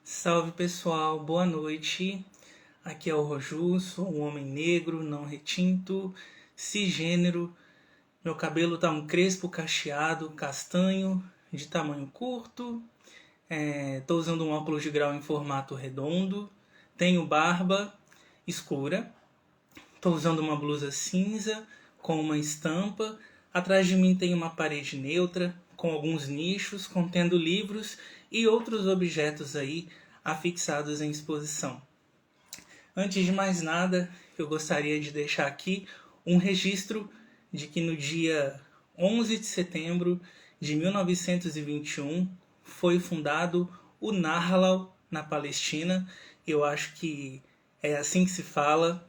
Salve pessoal, boa noite. Aqui é o Roju, sou um homem negro, não retinto, cisgênero. Meu cabelo tá um crespo cacheado, castanho, de tamanho curto. Tô usando um óculos de grau em formato redondo. Tenho barba escura. Tô usando uma blusa cinza com uma estampa. Atrás de mim tem uma parede neutra com alguns nichos contendo livros e outros objetos aí afixados em exposição. Antes de mais nada, eu gostaria de deixar aqui um registro de que no dia 11 de setembro de 1921 foi fundado o Nahalal na Palestina. Eu acho que é assim que se fala.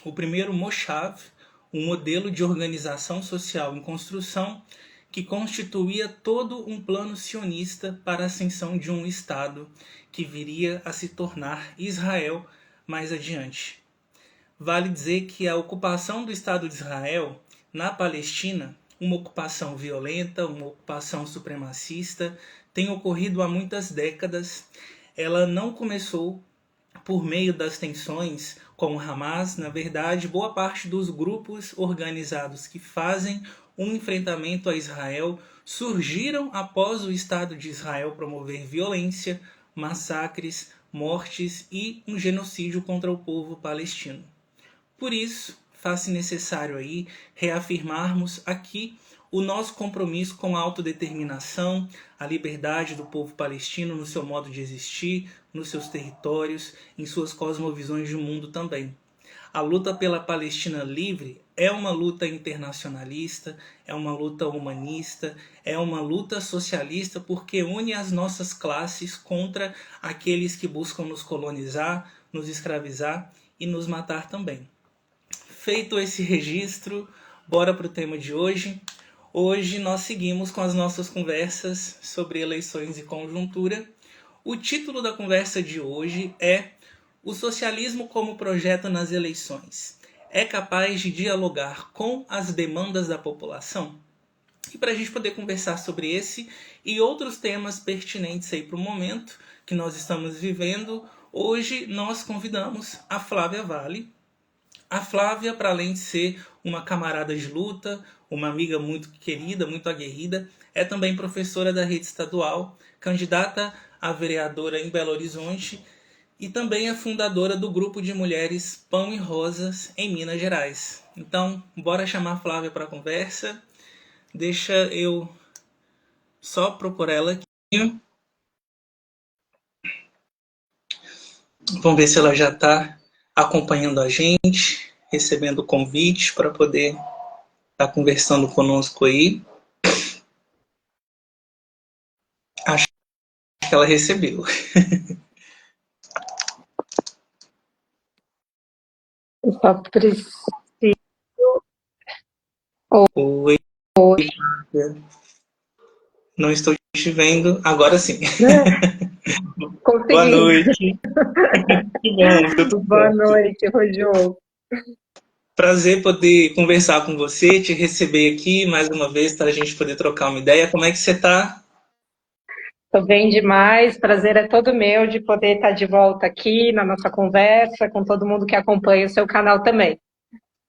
O primeiro Moshav, um modelo de organização social em construção que constituía todo um plano sionista para a ascensão de um Estado que viria a se tornar Israel mais adiante. Vale dizer que a ocupação do Estado de Israel na Palestina, uma ocupação violenta, uma ocupação supremacista, tem ocorrido há muitas décadas. Ela não começou por meio das tensões com o Hamas. Na verdade, boa parte dos grupos organizados que fazem um enfrentamento a Israel surgiram após o Estado de Israel promover violência, massacres, mortes e um genocídio contra o povo palestino. Por isso, faz-se necessário aí reafirmarmos aqui o nosso compromisso com a autodeterminação, a liberdade do povo palestino no seu modo de existir, nos seus territórios, em suas cosmovisões de mundo também. A luta pela Palestina livre é uma luta internacionalista, é uma luta humanista, é uma luta socialista porque une as nossas classes contra aqueles que buscam nos colonizar, nos escravizar e nos matar também. Feito esse registro, bora para o tema de hoje. Hoje nós seguimos com as nossas conversas sobre eleições e conjuntura. O título da conversa de hoje é O socialismo como projeto nas eleições. É capaz de dialogar com as demandas da população? E para a gente poder conversar sobre esse e outros temas pertinentes aí para o momento que nós estamos vivendo, hoje nós convidamos a Flávia Vale. A Flávia, para além de ser uma camarada de luta, uma amiga muito querida, muito aguerrida, é também professora da rede estadual, candidata a vereadora em Belo Horizonte e também é fundadora do grupo de mulheres Pão e Rosas em Minas Gerais. Então, bora chamar a Flávia para a conversa. Deixa eu só procurar ela aqui. Vamos ver se ela já está acompanhando a gente, recebendo o convite para poder estar conversando conosco aí. Acho que ela recebeu. Eu só preciso. Oi, não estou te vendo. Agora sim. Consegui. Boa noite. Que bom, deu tudo Boa certo. noite, Rojo. Prazer poder conversar com você, te receber aqui mais uma vez para a gente poder trocar uma ideia. Como é que você está? Estou bem demais. Prazer é todo meu de poder estar de volta aqui na nossa conversa com todo mundo que acompanha o seu canal também.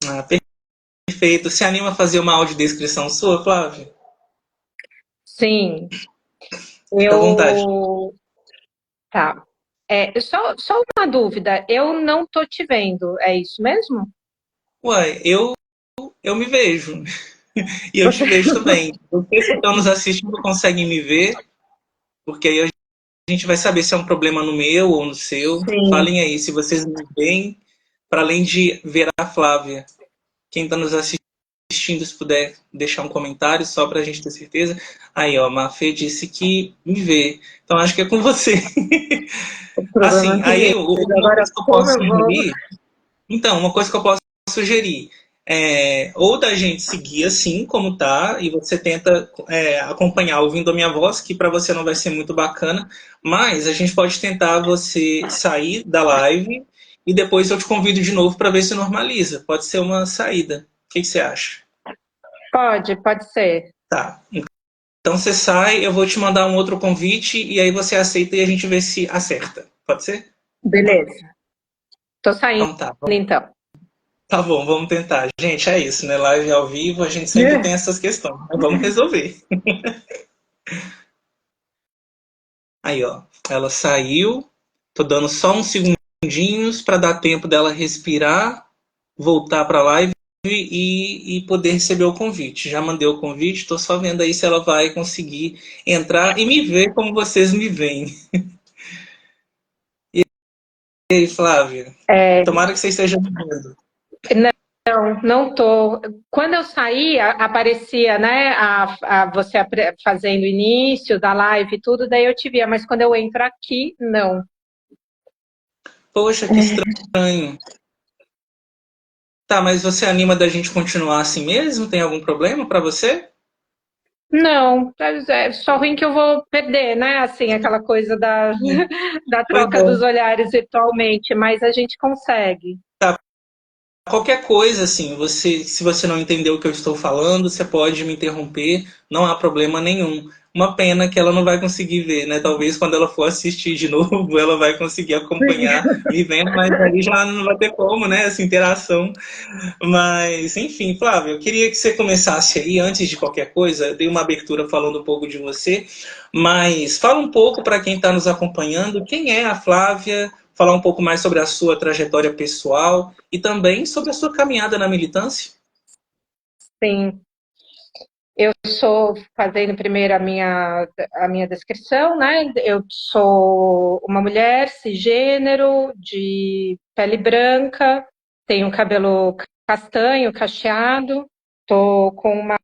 Ah, perfeito. Se anima a fazer uma audiodescrição sua, Flávia? Sim, Fica à vontade. Tá. Só uma dúvida. Eu não estou te vendo. É isso mesmo? Uai, eu me vejo. E eu te vejo também. Vocês que estão nos assistindo conseguem me ver, porque aí a gente vai saber se é um problema no meu ou no seu. Sim. Falem aí, se vocês me veem, para além de ver a Flávia, quem está nos assistindo, se puder deixar um comentário, só para a gente ter certeza. Aí, ó, a Mafê disse que me vê. Então, acho que é com você. O problema Assim, é aí, esse. uma Agora, coisa que eu como posso eu vou? sugerir... Então, uma coisa que eu posso sugerir ou da gente seguir assim como tá, e você tenta acompanhar ouvindo a minha voz, que para você não vai ser muito bacana, mas a gente pode tentar você sair da live e depois eu te convido de novo para ver se normaliza. Pode ser uma saída. O que você acha? Pode ser. Tá. Então você sai, eu vou te mandar um outro convite e aí você aceita e a gente vê se acerta. Pode ser? Beleza. Tô saindo, Então tá. então. Tá bom, vamos tentar. Gente, é isso, né? Live ao vivo, a gente sempre tem essas questões. Mas vamos resolver. Aí, ó. Ela saiu. Tô dando só uns segundinhos para dar tempo dela respirar, voltar para a live e poder receber o convite. Já mandei o convite, estou só vendo aí se ela vai conseguir entrar e me ver como vocês me veem. E aí, Flávia? Tomara que você esteja me vendo. Não tô. Quando eu saí, aparecia, né, você fazendo o início da live e tudo, daí eu te via, mas quando eu entro aqui, não. Poxa, que estranho. Tá, mas você anima da gente continuar assim mesmo? Tem algum problema para você? Não, é só ruim que eu vou perder, né? Assim, aquela coisa da Pois troca dos é. olhares virtualmente, mas a gente consegue. Qualquer coisa, assim, se você não entendeu o que eu estou falando, você pode me interromper, não há problema nenhum. Uma pena que ela não vai conseguir ver, né? Talvez quando ela for assistir de novo, ela vai conseguir acompanhar me vendo, mas aí já não vai ter como, né? Essa interação. Mas, enfim, Flávio, eu queria que você começasse aí, antes de qualquer coisa, eu dei uma abertura falando um pouco de você, mas fala um pouco para quem está nos acompanhando, quem é a Flávia, falar um pouco mais sobre a sua trajetória pessoal e também sobre a sua caminhada na militância. Sim. Eu sou, fazendo primeiro a minha descrição, né? Eu sou uma mulher cisgênero, de pele branca, tenho cabelo castanho, cacheado, tô com uma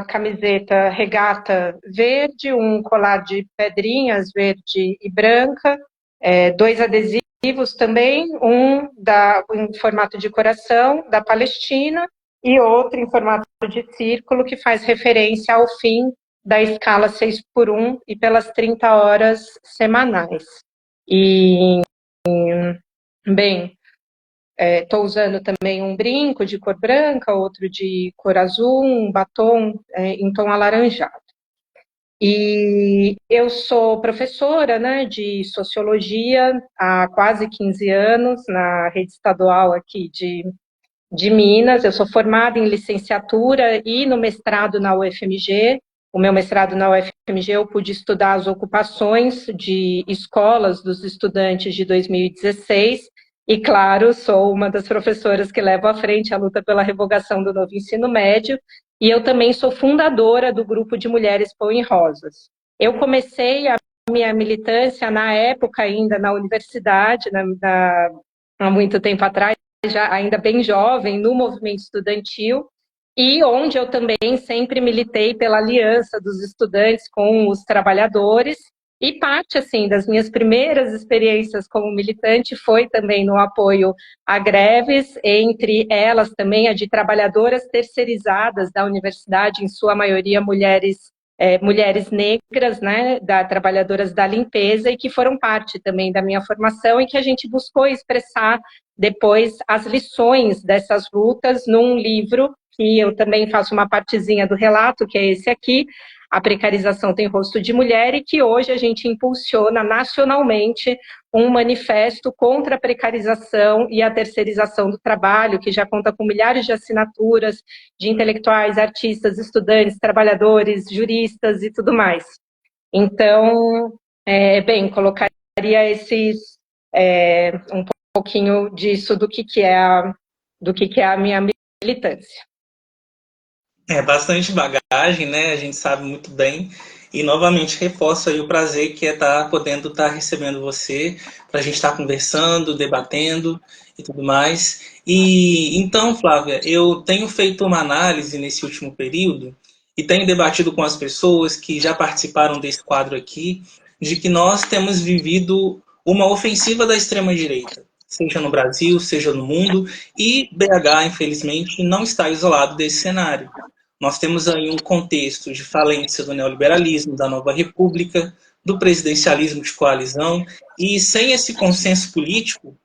camiseta regata verde, um colar de pedrinhas verde e branca, dois adesivos também, em formato de coração, da Palestina, e outro em formato de círculo, que faz referência ao fim da escala 6x1 e pelas 30 horas semanais. E, bem, estou usando também um brinco de cor branca, outro de cor azul, um batom em tom alaranjado. E eu sou professora, né, de sociologia há quase 15 anos na rede estadual aqui de Minas. Eu sou formada em licenciatura e no mestrado na UFMG. O meu mestrado na UFMG eu pude estudar as ocupações de escolas dos estudantes de 2016 e, claro, sou uma das professoras que levo à frente a luta pela revogação do novo ensino médio e eu também sou fundadora do grupo de Mulheres Pão e Rosas. Eu comecei a minha militância na época ainda na universidade, há muito tempo atrás, já ainda bem jovem, no movimento estudantil, e onde eu também sempre militei pela aliança dos estudantes com os trabalhadores, e parte, assim, das minhas primeiras experiências como militante foi também no apoio a greves, entre elas também a de trabalhadoras terceirizadas da universidade, em sua maioria mulheres negras, né, trabalhadoras da limpeza, e que foram parte também da minha formação e que a gente buscou expressar depois as lições dessas lutas num livro que eu também faço uma partezinha do relato, que é esse aqui, A Precarização Tem Rosto de Mulher, e que hoje a gente impulsiona nacionalmente um manifesto contra a precarização e a terceirização do trabalho, que já conta com milhares de assinaturas de intelectuais, artistas, estudantes, trabalhadores, juristas e tudo mais. Então, bem, colocaria um pouquinho disso do que é a minha militância. É bastante bagagem, né? A gente sabe muito bem. E novamente reforço aí o prazer que é estar podendo estar recebendo você, para a gente estar conversando, debatendo e tudo mais. E então, Flávia, eu tenho feito uma análise nesse último período e tenho debatido com as pessoas que já participaram desse quadro aqui, de que nós temos vivido uma ofensiva da extrema-direita, seja no Brasil, seja no mundo, e BH, infelizmente, não está isolado desse cenário. Nós temos aí um contexto de falência do neoliberalismo, da nova república, do presidencialismo de coalizão, e sem esse consenso político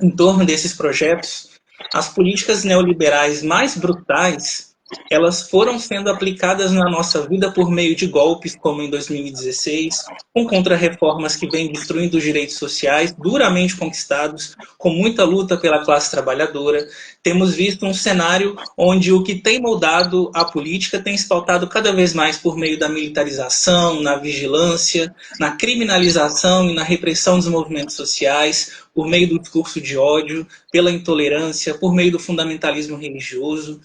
em torno desses projetos, as políticas neoliberais mais brutais elas foram sendo aplicadas na nossa vida por meio de golpes, como em 2016, com contrarreformas que vêm destruindo os direitos sociais, duramente conquistados, com muita luta pela classe trabalhadora. Temos visto um cenário onde o que tem moldado a política tem se pautado cada vez mais por meio da militarização, na vigilância, na criminalização e na repressão dos movimentos sociais, por meio do discurso de ódio, pela intolerância, por meio do fundamentalismo religioso.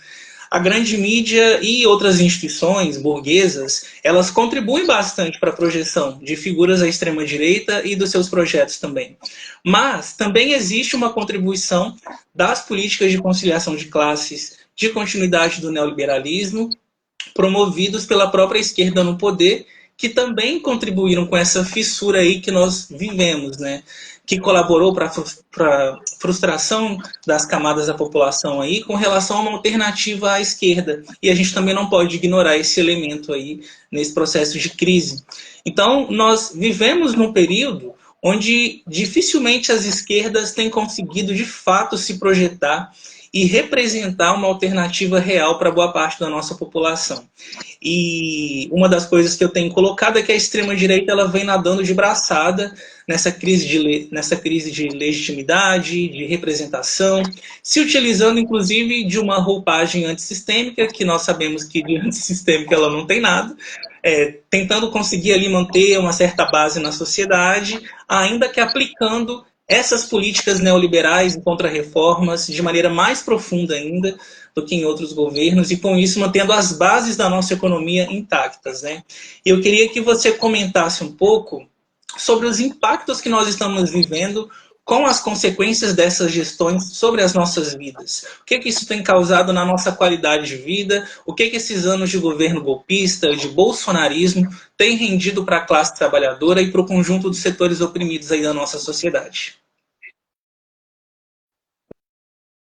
A grande mídia e outras instituições burguesas, elas contribuem bastante para a projeção de figuras à extrema-direita e dos seus projetos também. Mas também existe uma contribuição das políticas de conciliação de classes, de continuidade do neoliberalismo, promovidos pela própria esquerda no poder, que também contribuíram com essa fissura aí que nós vivemos, né? Que colaborou para a frustração das camadas da população aí com relação a uma alternativa à esquerda. E a gente também não pode ignorar esse elemento aí nesse processo de crise. Então, nós vivemos num período onde dificilmente as esquerdas têm conseguido de fato se projetar e representar uma alternativa real para boa parte da nossa população. E uma das coisas que eu tenho colocado é que a extrema-direita ela vem nadando de braçada nessa crise de legitimidade, de representação, se utilizando inclusive de uma roupagem antissistêmica, que nós sabemos que de antissistêmica ela não tem nada, tentando conseguir ali manter uma certa base na sociedade, ainda que aplicando essas políticas neoliberais e contra-reformas de maneira mais profunda ainda do que em outros governos, e com isso mantendo as bases da nossa economia intactas, né? E eu queria que você comentasse um pouco sobre os impactos que nós estamos vivendo com as consequências dessas gestões sobre as nossas vidas. O que isso tem causado na nossa qualidade de vida? O que esses anos de governo golpista, de bolsonarismo, têm rendido para a classe trabalhadora e para o conjunto dos setores oprimidos aí da nossa sociedade?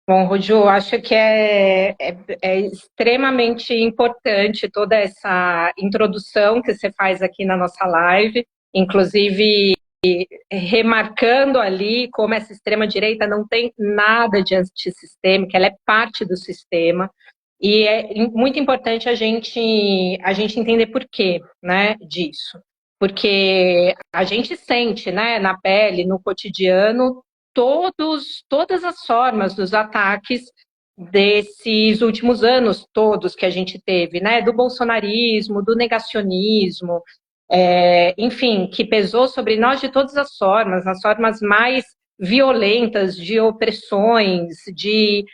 Bom, Ruju, acho que é extremamente importante toda essa introdução que você faz aqui na nossa live, inclusive remarcando ali como essa extrema-direita não tem nada de antissistêmica, ela é parte do sistema, e é muito importante a gente entender por quê, né, disso. Porque a gente sente, né, na pele, no cotidiano, todas as formas dos ataques desses últimos anos todos que a gente teve, né, do bolsonarismo, do negacionismo, enfim, que pesou sobre nós de todas as formas, nas formas mais violentas de opressões, de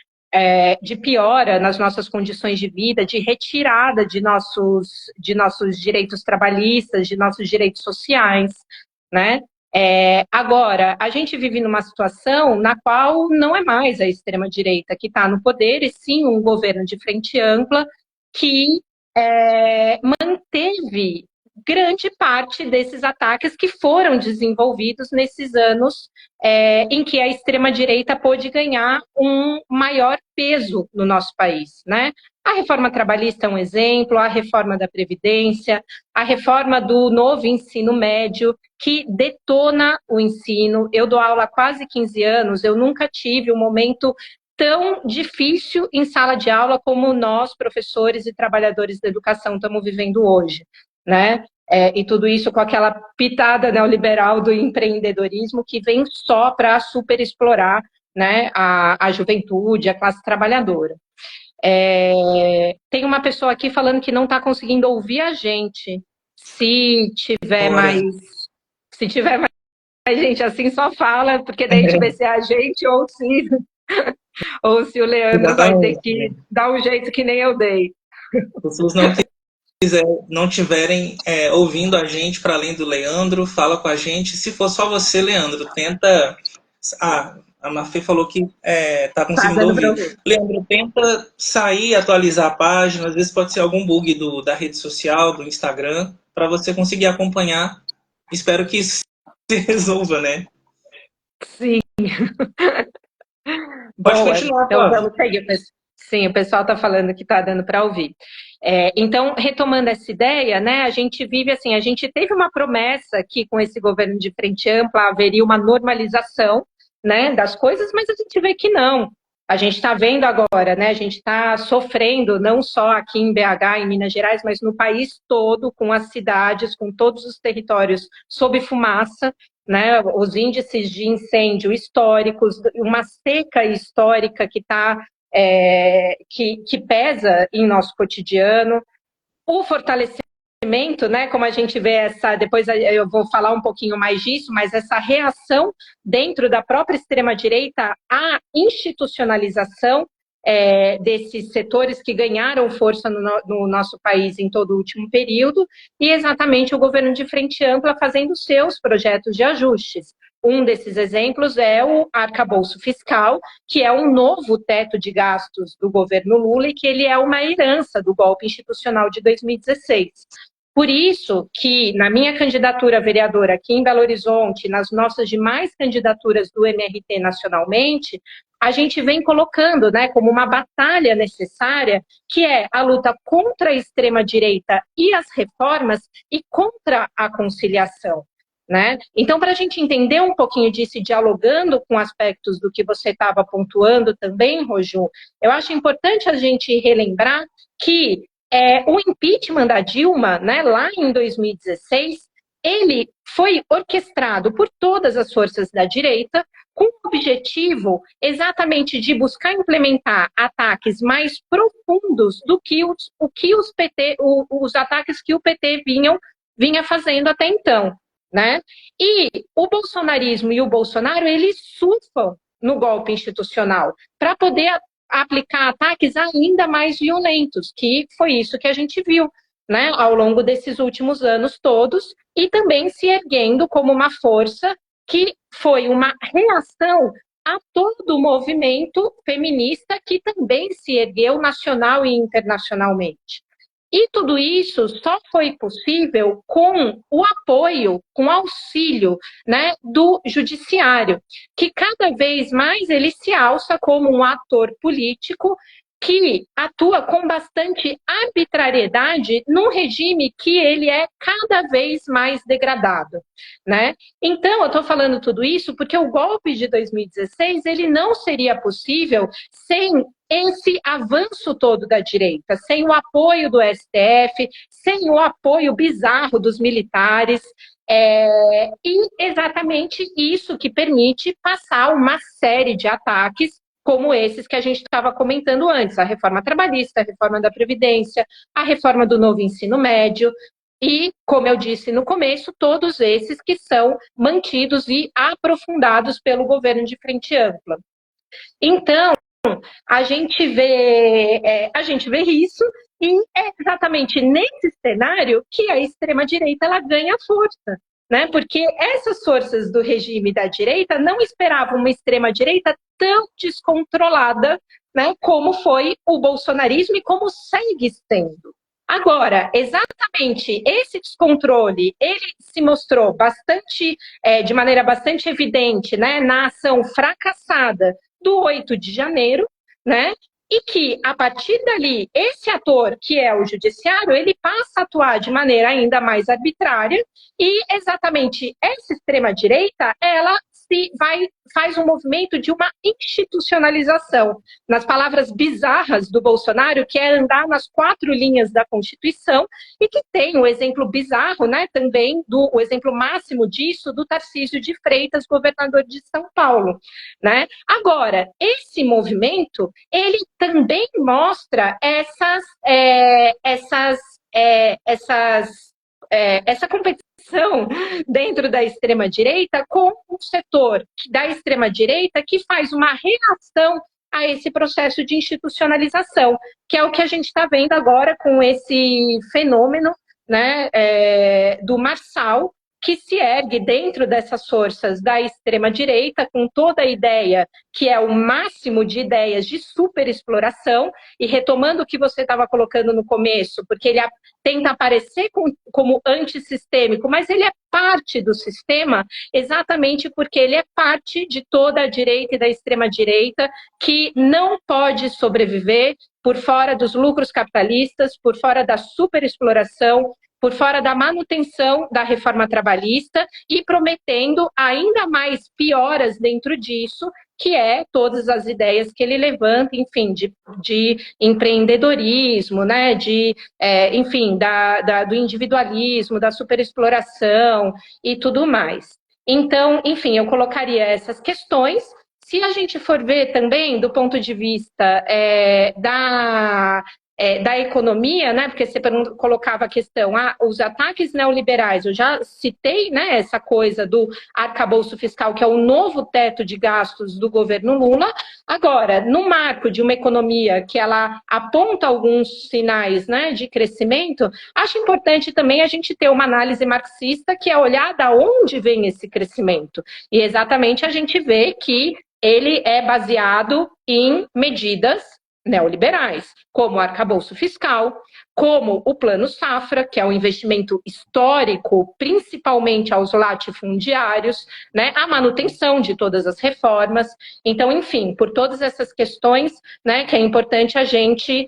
piora nas nossas condições de vida, de retirada de nossos direitos trabalhistas, de nossos direitos sociais, né? Agora, a gente vive numa situação na qual não é mais a extrema-direita que está no poder, e sim um governo de frente ampla que manteve grande parte desses ataques que foram desenvolvidos nesses anos em que a extrema-direita pôde ganhar um maior peso no nosso país, né? A reforma trabalhista é um exemplo, a reforma da Previdência, a reforma do novo ensino médio, que detona o ensino. Eu dou aula há quase 15 anos, eu nunca tive um momento tão difícil em sala de aula como nós, professores e trabalhadores da educação, estamos vivendo hoje, né? E tudo isso com aquela pitada neoliberal do empreendedorismo que vem só para superexplorar, né, a juventude, a classe trabalhadora. Tem uma pessoa aqui falando que não está conseguindo ouvir a gente. Se tiver mais gente assim, só fala, porque daí a gente vê se é a gente ou se o Leandro vai ter que dar um jeito que nem eu dei. Pessoas não tiverem ouvindo a gente para além do Leandro, fala com a gente. Se for só você, Leandro, tenta... a Mafê falou que tá conseguindo ouvir. Leandro, tenta sair, atualizar a página. Às vezes pode ser algum bug da rede social, do Instagram, para você conseguir acompanhar. Espero que isso se resolva, né? Sim. Pode continuar, então vamos seguir. Sim, o pessoal está falando que está dando para ouvir. Então, retomando essa ideia, né, a gente vive assim, a gente teve uma promessa que com esse governo de frente ampla haveria uma normalização, né, das coisas, mas a gente vê que não. A gente está vendo agora, né? A gente está sofrendo, não só aqui em BH, em Minas Gerais, mas no país todo, com as cidades, com todos os territórios sob fumaça, né? Os índices de incêndio históricos, uma seca histórica que pesa em nosso cotidiano, o fortalecimento, né, como a gente vê depois eu vou falar um pouquinho mais disso, mas essa reação dentro da própria extrema-direita à institucionalização desses setores que ganharam força no nosso país em todo o último período, e exatamente o governo de frente ampla fazendo seus projetos de ajustes. Um desses exemplos é o arcabouço fiscal, que é um novo teto de gastos do governo Lula e que ele é uma herança do golpe institucional de 2016. Por isso que, na minha candidatura a vereadora aqui em Belo Horizonte, nas nossas demais candidaturas do MRT nacionalmente, a gente vem colocando, né, como uma batalha necessária, que é a luta contra a extrema-direita e as reformas e contra a conciliação. Né? Então, para a gente entender um pouquinho disso e dialogando com aspectos do que você estava pontuando também, Roju, eu acho importante a gente relembrar que o impeachment da Dilma, né, lá em 2016, ele foi orquestrado por todas as forças da direita com o objetivo exatamente de buscar implementar ataques mais profundos do que os ataques que o PT vinha fazendo até então. Né? E o bolsonarismo e o Bolsonaro, eles surfam no golpe institucional para poder aplicar ataques ainda mais violentos, que foi isso que a gente viu, né, ao longo desses últimos anos todos, e também se erguendo como uma força que foi uma reação a todo o movimento feminista que também se ergueu nacional e internacionalmente. E tudo isso só foi possível com o apoio, com o auxílio, né, do judiciário, que cada vez mais ele se alça como um ator político que atua com bastante arbitrariedade num regime que ele é cada vez mais degradado, né? Então, eu estou falando tudo isso porque o golpe de 2016 ele não seria possível sem esse avanço todo da direita, sem o apoio do STF, sem o apoio bizarro dos militares, e exatamente isso que permite passar uma série de ataques como esses que a gente estava comentando antes, a reforma trabalhista, a reforma da Previdência, a reforma do novo ensino médio, e, como eu disse no começo, todos esses que são mantidos e aprofundados pelo governo de frente ampla. Então, a gente vê isso, e é exatamente nesse cenário que a extrema-direita ela ganha força, né? Porque essas forças do regime da direita não esperavam uma extrema-direita tão descontrolada, né, como foi o bolsonarismo e como segue sendo. Agora, exatamente esse descontrole, ele se mostrou de maneira bastante evidente, né, na ação fracassada do 8 de janeiro, né? E que, a partir dali, esse ator, que é o judiciário, ele passa a atuar de maneira ainda mais arbitrária, e exatamente essa extrema-direita, ela faz um movimento de uma institucionalização. Nas palavras bizarras do Bolsonaro, que é andar nas 4 linhas da Constituição, e que tem o exemplo bizarro, né, também, o exemplo máximo disso, do Tarcísio de Freitas, governador de São Paulo. Né? Agora, esse movimento, ele também mostra essa competição dentro da extrema-direita com um setor da extrema-direita que faz uma reação a esse processo de institucionalização, que é o que a gente está vendo agora com esse fenômeno, né, do Marçal, que se ergue dentro dessas forças da extrema-direita, com toda a ideia que é o máximo de ideias de superexploração, e retomando o que você estava colocando no começo, porque ele tenta aparecer como antissistêmico, mas ele é parte do sistema exatamente porque ele é parte de toda a direita e da extrema-direita que não pode sobreviver por fora dos lucros capitalistas, por fora da superexploração, por fora da manutenção da reforma trabalhista e prometendo ainda mais pioras dentro disso, que é todas as ideias que ele levanta, enfim, de empreendedorismo, né, enfim, do individualismo, da superexploração e tudo mais. Então, enfim, eu colocaria essas questões. Se a gente for ver também do ponto de vista da economia, né? Porque você colocava a questão, os ataques neoliberais, eu já citei, né, essa coisa do arcabouço fiscal, que é o novo teto de gastos do governo Lula. Agora, no marco de uma economia que ela aponta alguns sinais, né, de crescimento, acho importante também a gente ter uma análise marxista, que é olhar da onde vem esse crescimento. E exatamente a gente vê que ele é baseado em medidas neoliberais, como o arcabouço fiscal, como o Plano Safra, que é um investimento histórico, principalmente aos latifundiários, né, a manutenção de todas as reformas. Então, enfim, por todas essas questões, né, que é importante a gente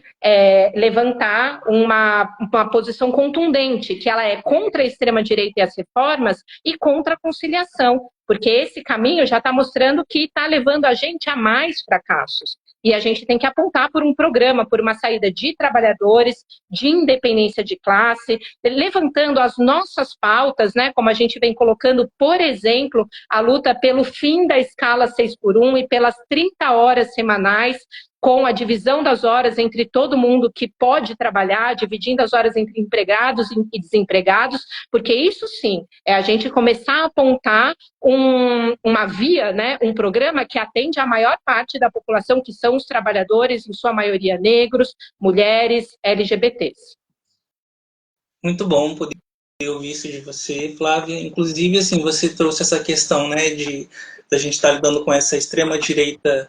levantar uma posição contundente, que ela é contra a extrema-direita e as reformas e contra a conciliação, porque esse caminho já está mostrando que está levando a gente a mais fracassos. E a gente tem que apontar por um programa, por uma saída de trabalhadores, de independência de classe, levantando as nossas pautas, né, como a gente vem colocando, por exemplo, a luta pelo fim da escala 6x1 e pelas 30 horas semanais, com a divisão das horas entre todo mundo que pode trabalhar, dividindo as horas entre empregados e desempregados, porque isso sim é a gente começar a apontar uma via, né, um programa que atende a maior parte da população, que são os trabalhadores, em sua maioria negros, mulheres, LGBTs. Muito bom poder ouvir isso de você, Flávia. Inclusive, assim, você trouxe essa questão, né, da gente estar lidando com essa extrema-direita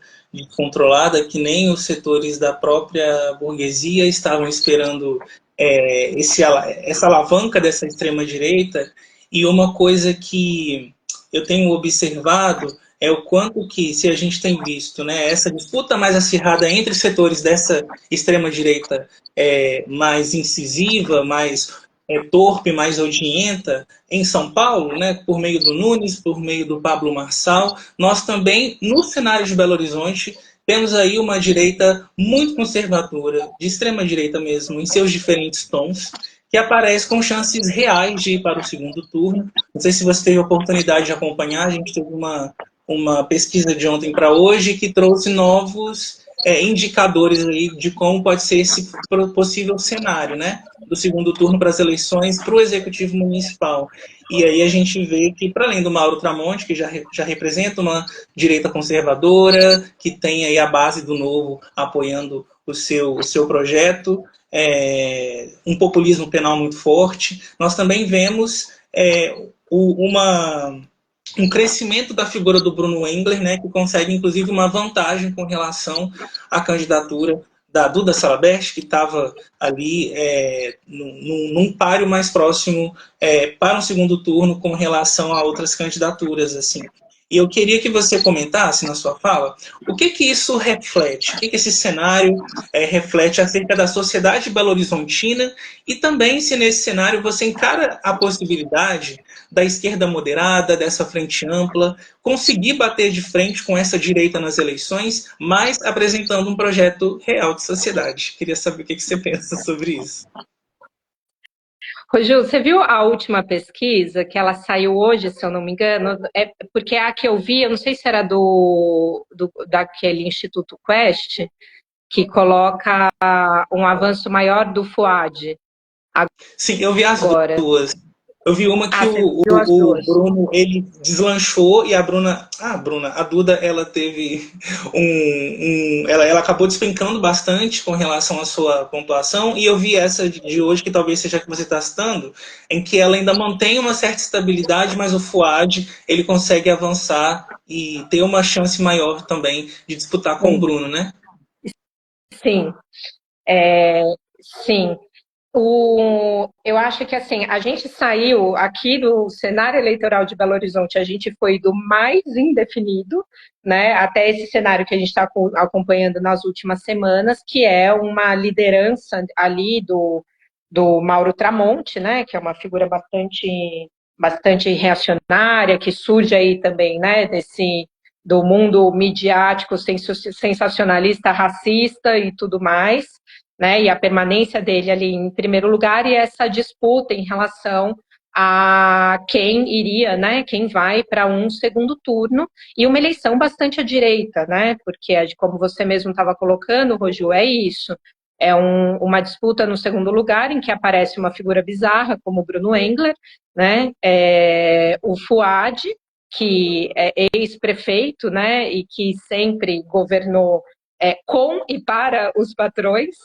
controlada, que nem os setores da própria burguesia estavam esperando essa alavanca dessa extrema-direita. E uma coisa que eu tenho observado é o quanto que, se a gente tem visto, né, essa disputa mais acirrada entre setores dessa extrema-direita mais incisiva, mais torpe, mais odienta, em São Paulo, né, por meio do Nunes, por meio do Pablo Marçal, nós também, no cenário de Belo Horizonte, temos aí uma direita muito conservadora, de extrema direita mesmo, em seus diferentes tons, que aparece com chances reais de ir para o segundo turno. Não sei se você teve a oportunidade de acompanhar, a gente teve uma pesquisa de ontem para hoje que trouxe novos indicadores aí de como pode ser esse possível cenário, né, do segundo turno para as eleições para o Executivo Municipal. E aí a gente vê que, para além do Mauro Tramonte, que já representa uma direita conservadora, que tem aí a base do Novo apoiando o seu projeto, um populismo penal muito forte, nós também vemos um crescimento da figura do Bruno Engler, né, que consegue, inclusive, uma vantagem com relação à candidatura da Duda Salabert, que estava ali num páreo mais próximo para um segundo turno com relação a outras candidaturas, assim. E eu queria que você comentasse na sua fala o que isso reflete, o que esse cenário reflete acerca da sociedade belo-horizontina e também se nesse cenário você encara a possibilidade da esquerda moderada, dessa frente ampla, conseguir bater de frente com essa direita nas eleições, mas apresentando um projeto real de sociedade. Queria saber o que você pensa sobre isso. Ô, Ju, você viu a última pesquisa que ela saiu hoje, se eu não me engano? Porque a que eu vi, eu não sei se era daquele Instituto Quest, que coloca um avanço maior do Fuad. Sim, eu vi as Agora. duas. Eu vi uma que o Bruno, ele deslanchou e a Duda, ela teve ela acabou despencando bastante com relação à sua pontuação, e eu vi essa de hoje, que talvez seja a que você está citando, em que ela ainda mantém uma certa estabilidade, mas o Fuad, ele consegue avançar e ter uma chance maior também de disputar com o Bruno, né? Sim. Sim. Eu acho que assim, a gente saiu aqui do cenário eleitoral de Belo Horizonte, a gente foi do mais indefinido, né, até esse cenário que a gente está acompanhando nas últimas semanas, que é uma liderança ali do Mauro Tramonte, né, que é uma figura bastante reacionária, que surge aí também, né, do mundo midiático sensacionalista, racista e tudo mais, né, e a permanência dele ali em primeiro lugar, e essa disputa em relação a quem iria, né, quem vai para um segundo turno, e uma eleição bastante à direita, né, porque, como você mesmo estava colocando, Roju, é isso, uma disputa no segundo lugar, em que aparece uma figura bizarra, como o Bruno Engler, né, o Fuad, que é ex-prefeito, né, e que sempre governou com e para os patrões,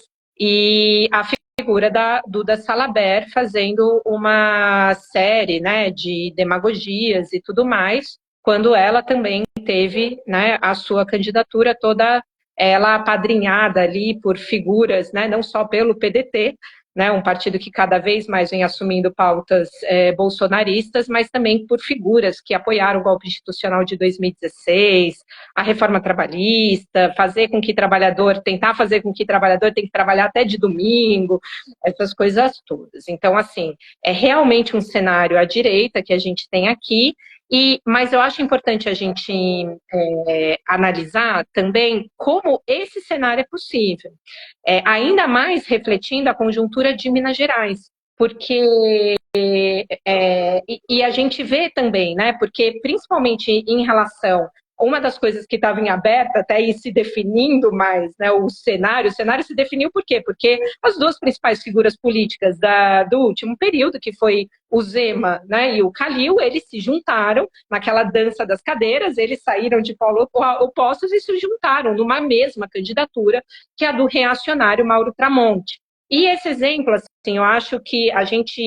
e a figura da Duda Salabert fazendo uma série, né, de demagogias e tudo mais, quando ela também teve, né, a sua candidatura toda ela apadrinhada ali por figuras, né, não só pelo PDT, né, um partido que cada vez mais vem assumindo pautas bolsonaristas, mas também por figuras que apoiaram o golpe institucional de 2016, a reforma trabalhista, tentar fazer com que trabalhador tenha que trabalhar até de domingo, essas coisas todas. Então, assim, é realmente um cenário à direita que a gente tem aqui, mas eu acho importante a gente analisar também como esse cenário é possível, ainda mais refletindo a conjuntura de Minas Gerais, porque a gente vê também, né, porque principalmente em relação uma das coisas que estava em aberto, até ir se definindo mais, né, o cenário se definiu por quê? Porque as duas principais figuras políticas do último período, que foi o Zema, né, e o Calil, eles se juntaram naquela dança das cadeiras, eles saíram de polo opostos e se juntaram numa mesma candidatura, que é a do reacionário Mauro Tramonte. E esse exemplo, assim, eu acho que a gente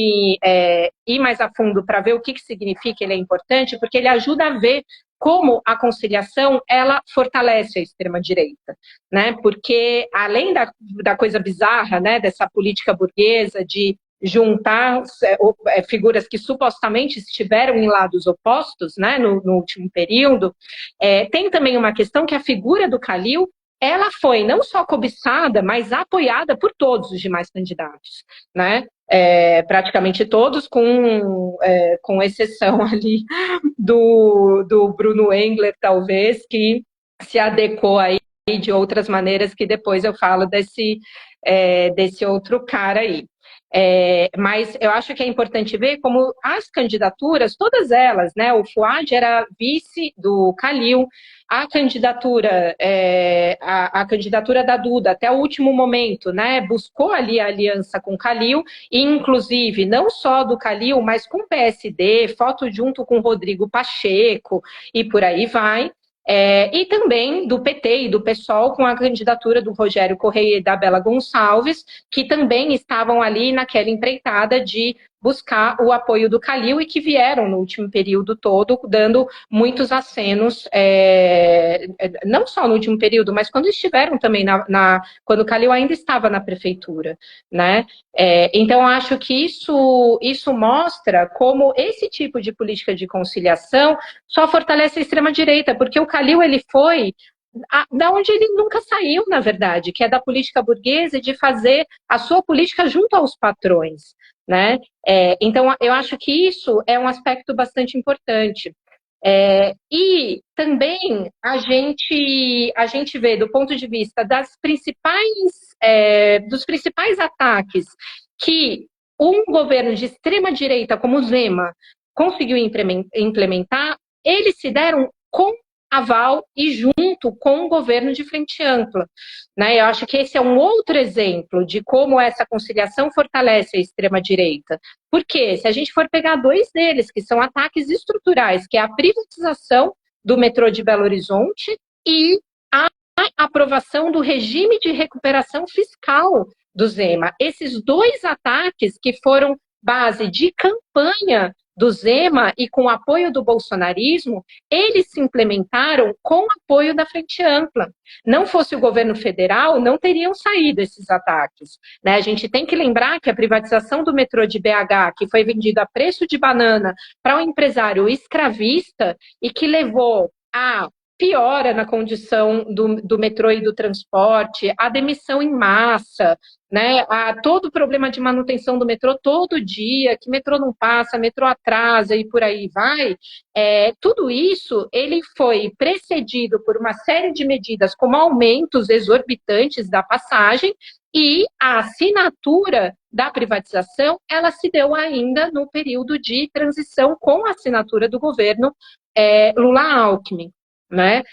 ir mais a fundo para ver o que significa, ele é importante, porque ele ajuda a ver como a conciliação, ela fortalece a extrema-direita, né? Porque, além da coisa bizarra, né, dessa política burguesa de juntar figuras que supostamente estiveram em lados opostos, né, no último período, tem também uma questão que a figura do Calil, ela foi não só cobiçada, mas apoiada por todos os demais candidatos, né? Praticamente todos, com exceção ali do Bruno Engler, talvez, que se adequou aí de outras maneiras, que depois eu falo desse outro cara aí. Mas eu acho que é importante ver como as candidaturas, todas elas, né? O Fuad era vice do Calil, a candidatura da Duda, até o último momento, né, buscou ali a aliança com o Calil, e inclusive não só do Calil, mas com o PSD, foto junto com o Rodrigo Pacheco, e por aí vai. E também do PT e do PSOL, com a candidatura do Rogério Correia e da Bela Gonçalves, que também estavam ali naquela empreitada de buscar o apoio do Calil e que vieram no último período todo dando muitos acenos, não só no último período, mas quando estiveram também quando o Calil ainda estava na prefeitura, né? Então acho que isso mostra como esse tipo de política de conciliação só fortalece a extrema-direita, porque o Calil ele foi da onde ele nunca saiu, na verdade, que é da política burguesa, de fazer a sua política junto aos patrões, né? Então, eu acho que isso é um aspecto bastante importante. E também a gente vê, do ponto de vista dos principais ataques que um governo de extrema-direita como o Zema conseguiu implementar, eles se deram com aval e junto com o governo de frente ampla, né? Eu acho que esse é um outro exemplo de como essa conciliação fortalece a extrema-direita. Porque se a gente for pegar dois deles, que são ataques estruturais, que é a privatização do metrô de Belo Horizonte e a aprovação do regime de recuperação fiscal do Zema. Esses dois ataques que foram base de campanha do Zema e com apoio do bolsonarismo, eles se implementaram com apoio da Frente Ampla. Não fosse o governo federal, não teriam saído esses ataques, né? A gente tem que lembrar que a privatização do metrô de BH, que foi vendido a preço de banana para um empresário escravista e que levou a piora na condição do metrô e do transporte, a demissão em massa, né, todo o problema de manutenção do metrô todo dia, que metrô não passa, metrô atrasa e por aí vai, tudo isso ele foi precedido por uma série de medidas como aumentos exorbitantes da passagem e a assinatura da privatização, ela se deu ainda no período de transição com a assinatura do governo Lula-Alckmin. Né?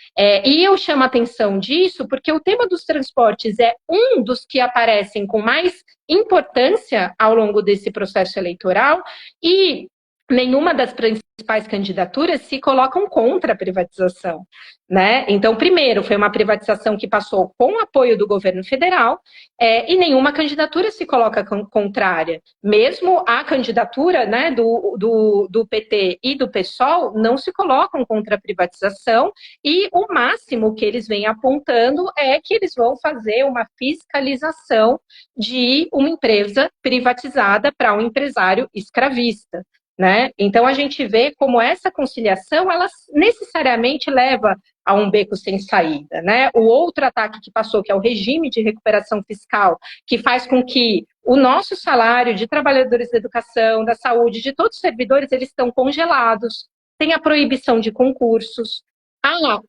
E eu chamo a atenção disso porque o tema dos transportes é um dos que aparecem com mais importância ao longo desse processo eleitoral e nenhuma das principais candidaturas se colocam contra a privatização. Né? Então, primeiro, foi uma privatização que passou com o apoio do governo federal e nenhuma candidatura se coloca contrária. Mesmo a candidatura, né, do PT e do PSOL não se colocam contra a privatização e o máximo que eles vêm apontando é que eles vão fazer uma fiscalização de uma empresa privatizada para um empresário escravista. Né? Então, a gente vê como essa conciliação, ela necessariamente leva a um beco sem saída. Né? O outro ataque que passou, que é o regime de recuperação fiscal, que faz com que o nosso salário de trabalhadores da educação, da saúde, de todos os servidores, eles estão congelados, tem a proibição de concursos, a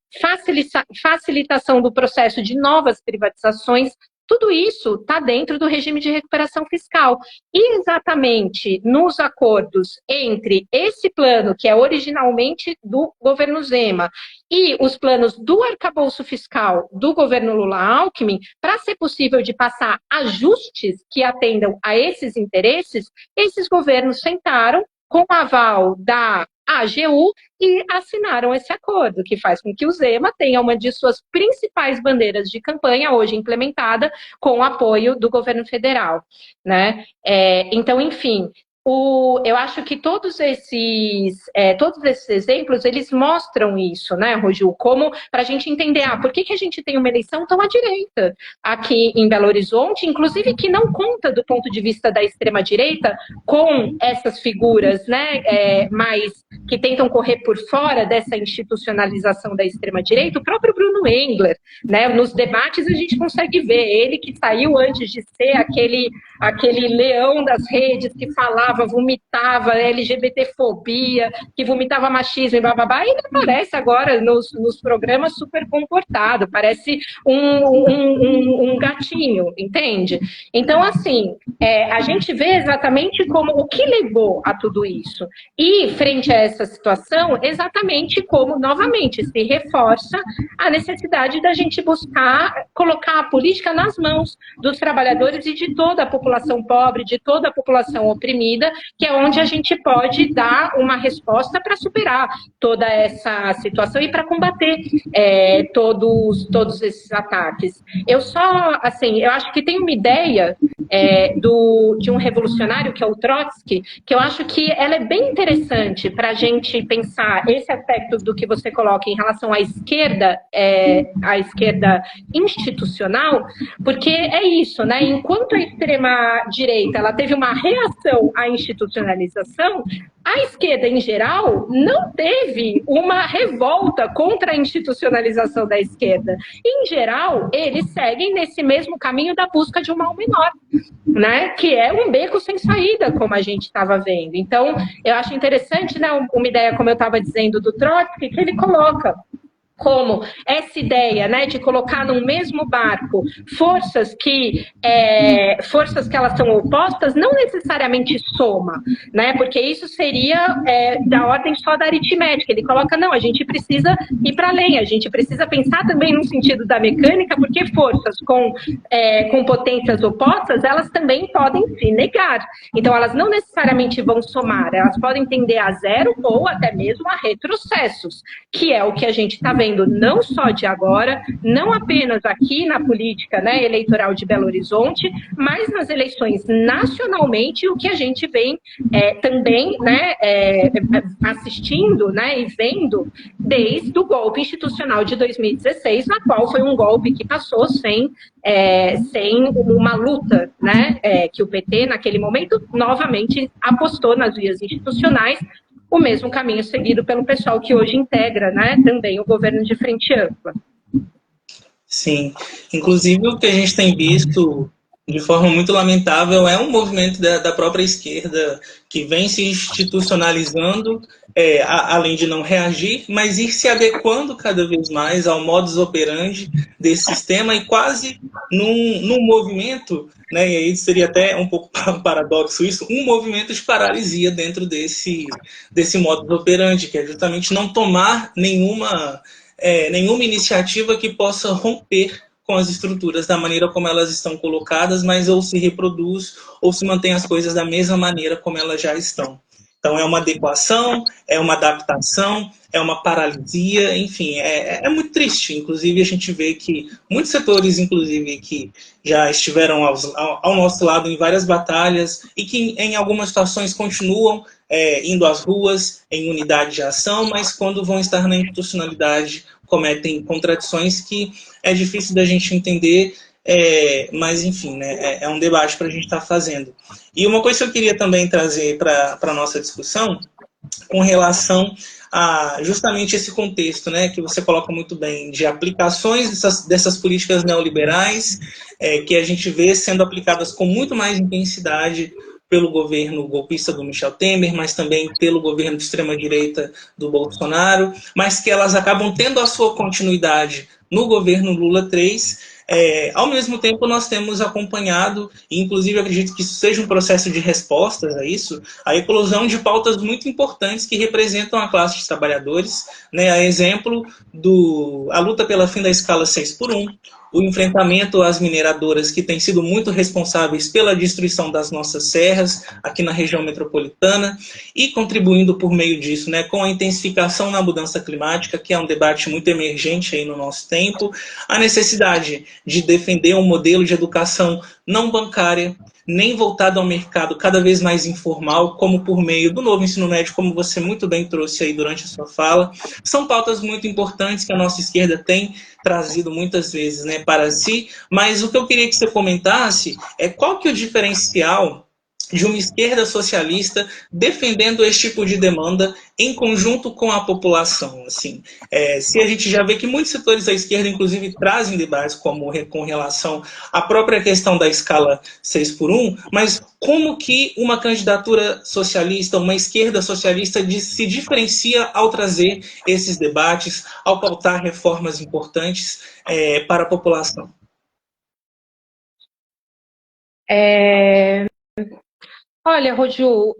facilitação do processo de novas privatizações. Tudo isso está dentro do regime de recuperação fiscal. E exatamente nos acordos entre esse plano, que é originalmente do governo Zema, e os planos do arcabouço fiscal do governo Lula-Alckmin, para ser possível de passar ajustes que atendam a esses interesses, esses governos sentaram com o aval da AGU e assinaram esse acordo, que faz com que o Zema tenha uma de suas principais bandeiras de campanha hoje implementada com o apoio do governo federal. Né? Então, enfim, eu acho que todos esses exemplos, eles mostram isso, né, Roju? Como para a gente entender, por que a gente tem uma eleição tão à direita aqui em Belo Horizonte, inclusive que não conta do ponto de vista da extrema-direita com essas figuras, né, mais que tentam correr por fora dessa institucionalização da extrema-direita, o próprio Bruno Engler, né, nos debates a gente consegue ver, ele que saiu antes de ser aquele leão das redes que falava, vomitava LGBTfobia, que vomitava machismo e bababá, e ele aparece agora nos programas super comportado, parece um gatinho, entende? Então, assim, a gente vê exatamente como o que levou a tudo isso. E, frente a essa situação, exatamente como, novamente, se reforça a necessidade da gente buscar colocar a política nas mãos dos trabalhadores e de toda a população pobre, de toda a população oprimida, que é onde a gente pode dar uma resposta para superar toda essa situação e para combater todos esses ataques. Eu acho que tem uma ideia de um revolucionário, que é o Trotsky, que eu acho que ela é bem interessante para a gente pensar esse aspecto do que você coloca em relação à esquerda institucional, porque é isso, né? Enquanto a extrema-direita ela teve uma reação à institucionalização, a esquerda, em geral, não teve uma revolta contra a institucionalização da esquerda. Em geral, eles seguem nesse mesmo caminho da busca de um mal menor, né? Que é um beco sem saída, como a gente estava vendo. Então, eu acho interessante, né, uma ideia, como eu estava dizendo, do Trotsky, que ele coloca como essa ideia, né, de colocar no mesmo barco forças que elas são opostas, não necessariamente soma, né, porque isso seria da ordem só da aritmética. Ele coloca, não, a gente precisa ir para além, a gente precisa pensar também no sentido da mecânica, porque forças com potências opostas, elas também podem se negar. Então, elas não necessariamente vão somar, elas podem tender a zero ou até mesmo a retrocessos, que é o que a gente está vendo não só de agora, não apenas aqui na política, né, eleitoral de Belo Horizonte, mas nas eleições nacionalmente, o que a gente vem também, né, assistindo, né, e vendo desde o golpe institucional de 2016, na qual foi um golpe que passou sem uma luta, né, que o PT, naquele momento, novamente apostou nas vias institucionais, o mesmo caminho seguido pelo pessoal que hoje integra, né, também o governo de frente ampla. Sim, inclusive o que a gente tem visto de forma muito lamentável é um movimento da própria esquerda que vem se institucionalizando, além de não reagir, mas ir se adequando cada vez mais ao modus operandi desse sistema e quase num movimento, né, e aí seria até um pouco paradoxo isso, um movimento de paralisia dentro desse modus operandi, que é justamente não tomar nenhuma iniciativa que possa romper com as estruturas da maneira como elas estão colocadas, mas ou se reproduz ou se mantém as coisas da mesma maneira como elas já estão. Então é uma adequação, é uma adaptação, é uma paralisia, enfim, é muito triste. Inclusive a gente vê que muitos setores, inclusive, que já estiveram ao nosso lado em várias batalhas e que em algumas situações continuam indo às ruas em unidade de ação, mas quando vão estar na institucionalidade cometem contradições que é difícil da gente entender, mas enfim, né, é um debate para a gente estar fazendo. E uma coisa que eu queria também trazer para a nossa discussão, com relação a justamente esse contexto, né, que você coloca muito bem, de aplicações dessas políticas neoliberais, que a gente vê sendo aplicadas com muito mais intensidade pelo governo golpista do Michel Temer, mas também pelo governo de extrema-direita do Bolsonaro, mas que elas acabam tendo a sua continuidade no governo Lula 3. Ao mesmo tempo, nós temos acompanhado, e inclusive acredito que isso seja um processo de respostas a isso, a eclosão de pautas muito importantes que representam a classe de trabalhadores, né? A exemplo a luta pela fim da escala 6 por 1, o enfrentamento às mineradoras que têm sido muito responsáveis pela destruição das nossas serras aqui na região metropolitana e contribuindo por meio disso, né, com a intensificação na mudança climática, que é um debate muito emergente aí no nosso tempo, a necessidade de defender um modelo de educação não bancária, nem voltado ao mercado cada vez mais informal, como por meio do novo ensino médio, como você muito bem trouxe aí durante a sua fala. São pautas muito importantes que a nossa esquerda tem trazido muitas vezes, né, para si, mas o que eu queria que você comentasse é qual que é o diferencial de uma esquerda socialista defendendo esse tipo de demanda em conjunto com a população. Assim, se a gente já vê que muitos setores da esquerda, inclusive, trazem debates com relação à própria questão da escala 6 por 1, mas como que uma candidatura socialista, uma esquerda socialista se diferencia ao trazer esses debates, ao pautar reformas importantes para a população? Olha, Roju,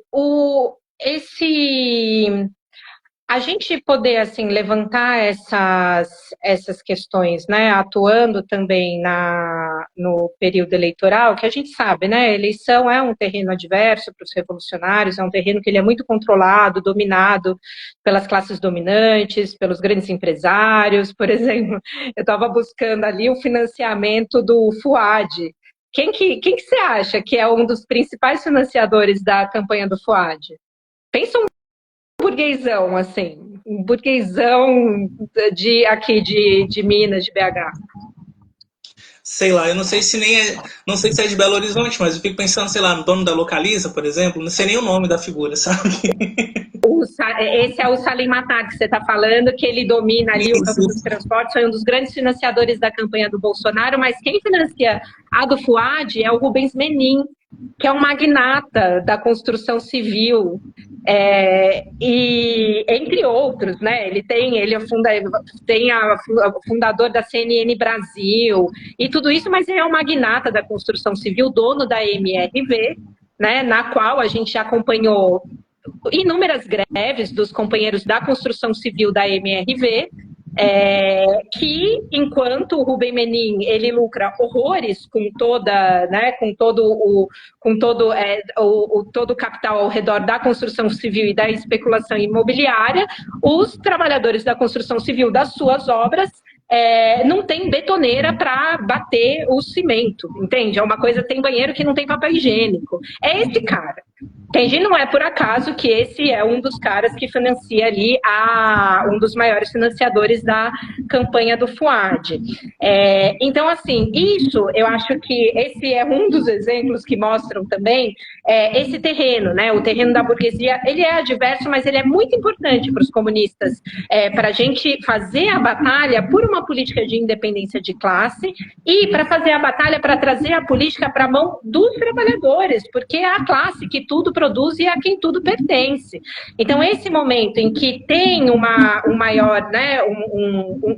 a gente poder assim levantar essas questões, né, atuando também no período eleitoral, que a gente sabe, né, a eleição é um terreno adverso para os revolucionários, é um terreno que ele é muito controlado, dominado pelas classes dominantes, pelos grandes empresários, por exemplo, eu estava buscando ali o financiamento do Fuad. Quem que você acha que é um dos principais financiadores da campanha do Fuad? Pensa um burguesão, assim, um burguesão aqui de Minas, de BH. Sei lá, eu não sei se não sei se é de Belo Horizonte, mas eu fico pensando, sei lá, no dono da Localiza, por exemplo, não sei nem o nome da figura, sabe? Esse é o Salim Matar que você está falando, que ele domina ali o ramo dos transportes, foi um dos grandes financiadores da campanha do Bolsonaro, mas quem financia a do Fuad é o Rubens Menin, que é um magnata da construção civil, e entre outros, né? Ele é fundador da CNN Brasil e tudo isso, mas ele é um magnata da construção civil, dono da MRV, né? Na qual a gente acompanhou inúmeras greves dos companheiros da construção civil da MRV, que enquanto o Rubem Menin ele lucra horrores com todo o capital ao redor da construção civil e da especulação imobiliária, os trabalhadores da construção civil das suas obras não tem betoneira para bater o cimento, entende? É uma coisa, tem banheiro que não tem papel higiênico. É esse cara. Entendi, não é por acaso que esse é um dos caras que financia ali um dos maiores financiadores da campanha do Fuad. Então, assim, isso eu acho que esse é um dos exemplos que mostram também esse terreno, né? O terreno da burguesia, ele é adverso, mas ele é muito importante para os comunistas, para a gente fazer a batalha por uma política de independência de classe e para fazer a batalha para trazer a política para a mão dos trabalhadores, porque é a classe que tudo produz e a quem tudo pertence. Então, esse momento em que tem um maior, né,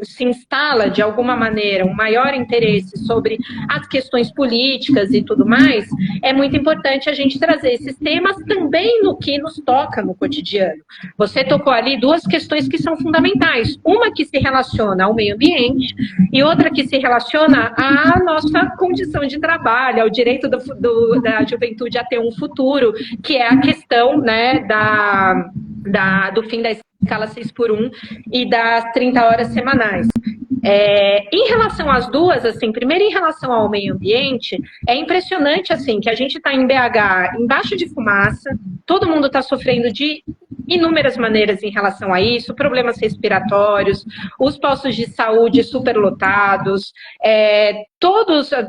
se instala de alguma maneira um maior interesse sobre as questões políticas e tudo mais, é muito importante a gente trazer esses temas também no que nos toca no cotidiano. Você tocou ali duas questões que são fundamentais, uma que se relaciona ao meio ambiente e outra que se relaciona à nossa condição de trabalho, ao direito da juventude a ter um futuro, que é a questão, né, do fim da escala 6x1 e das 30 horas semanais. Em relação às duas, assim, primeiro em relação ao meio ambiente, é impressionante, assim, que a gente está em BH embaixo de fumaça, todo mundo está sofrendo de inúmeras maneiras em relação a isso, problemas respiratórios, os postos de saúde superlotados,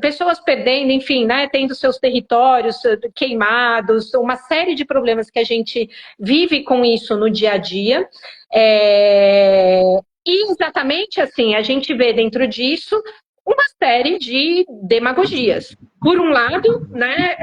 pessoas perdendo, enfim, né, tendo seus territórios queimados, uma série de problemas que a gente vive com isso no dia a dia. E exatamente assim, a gente vê dentro disso uma série de demagogias. Por um lado, né,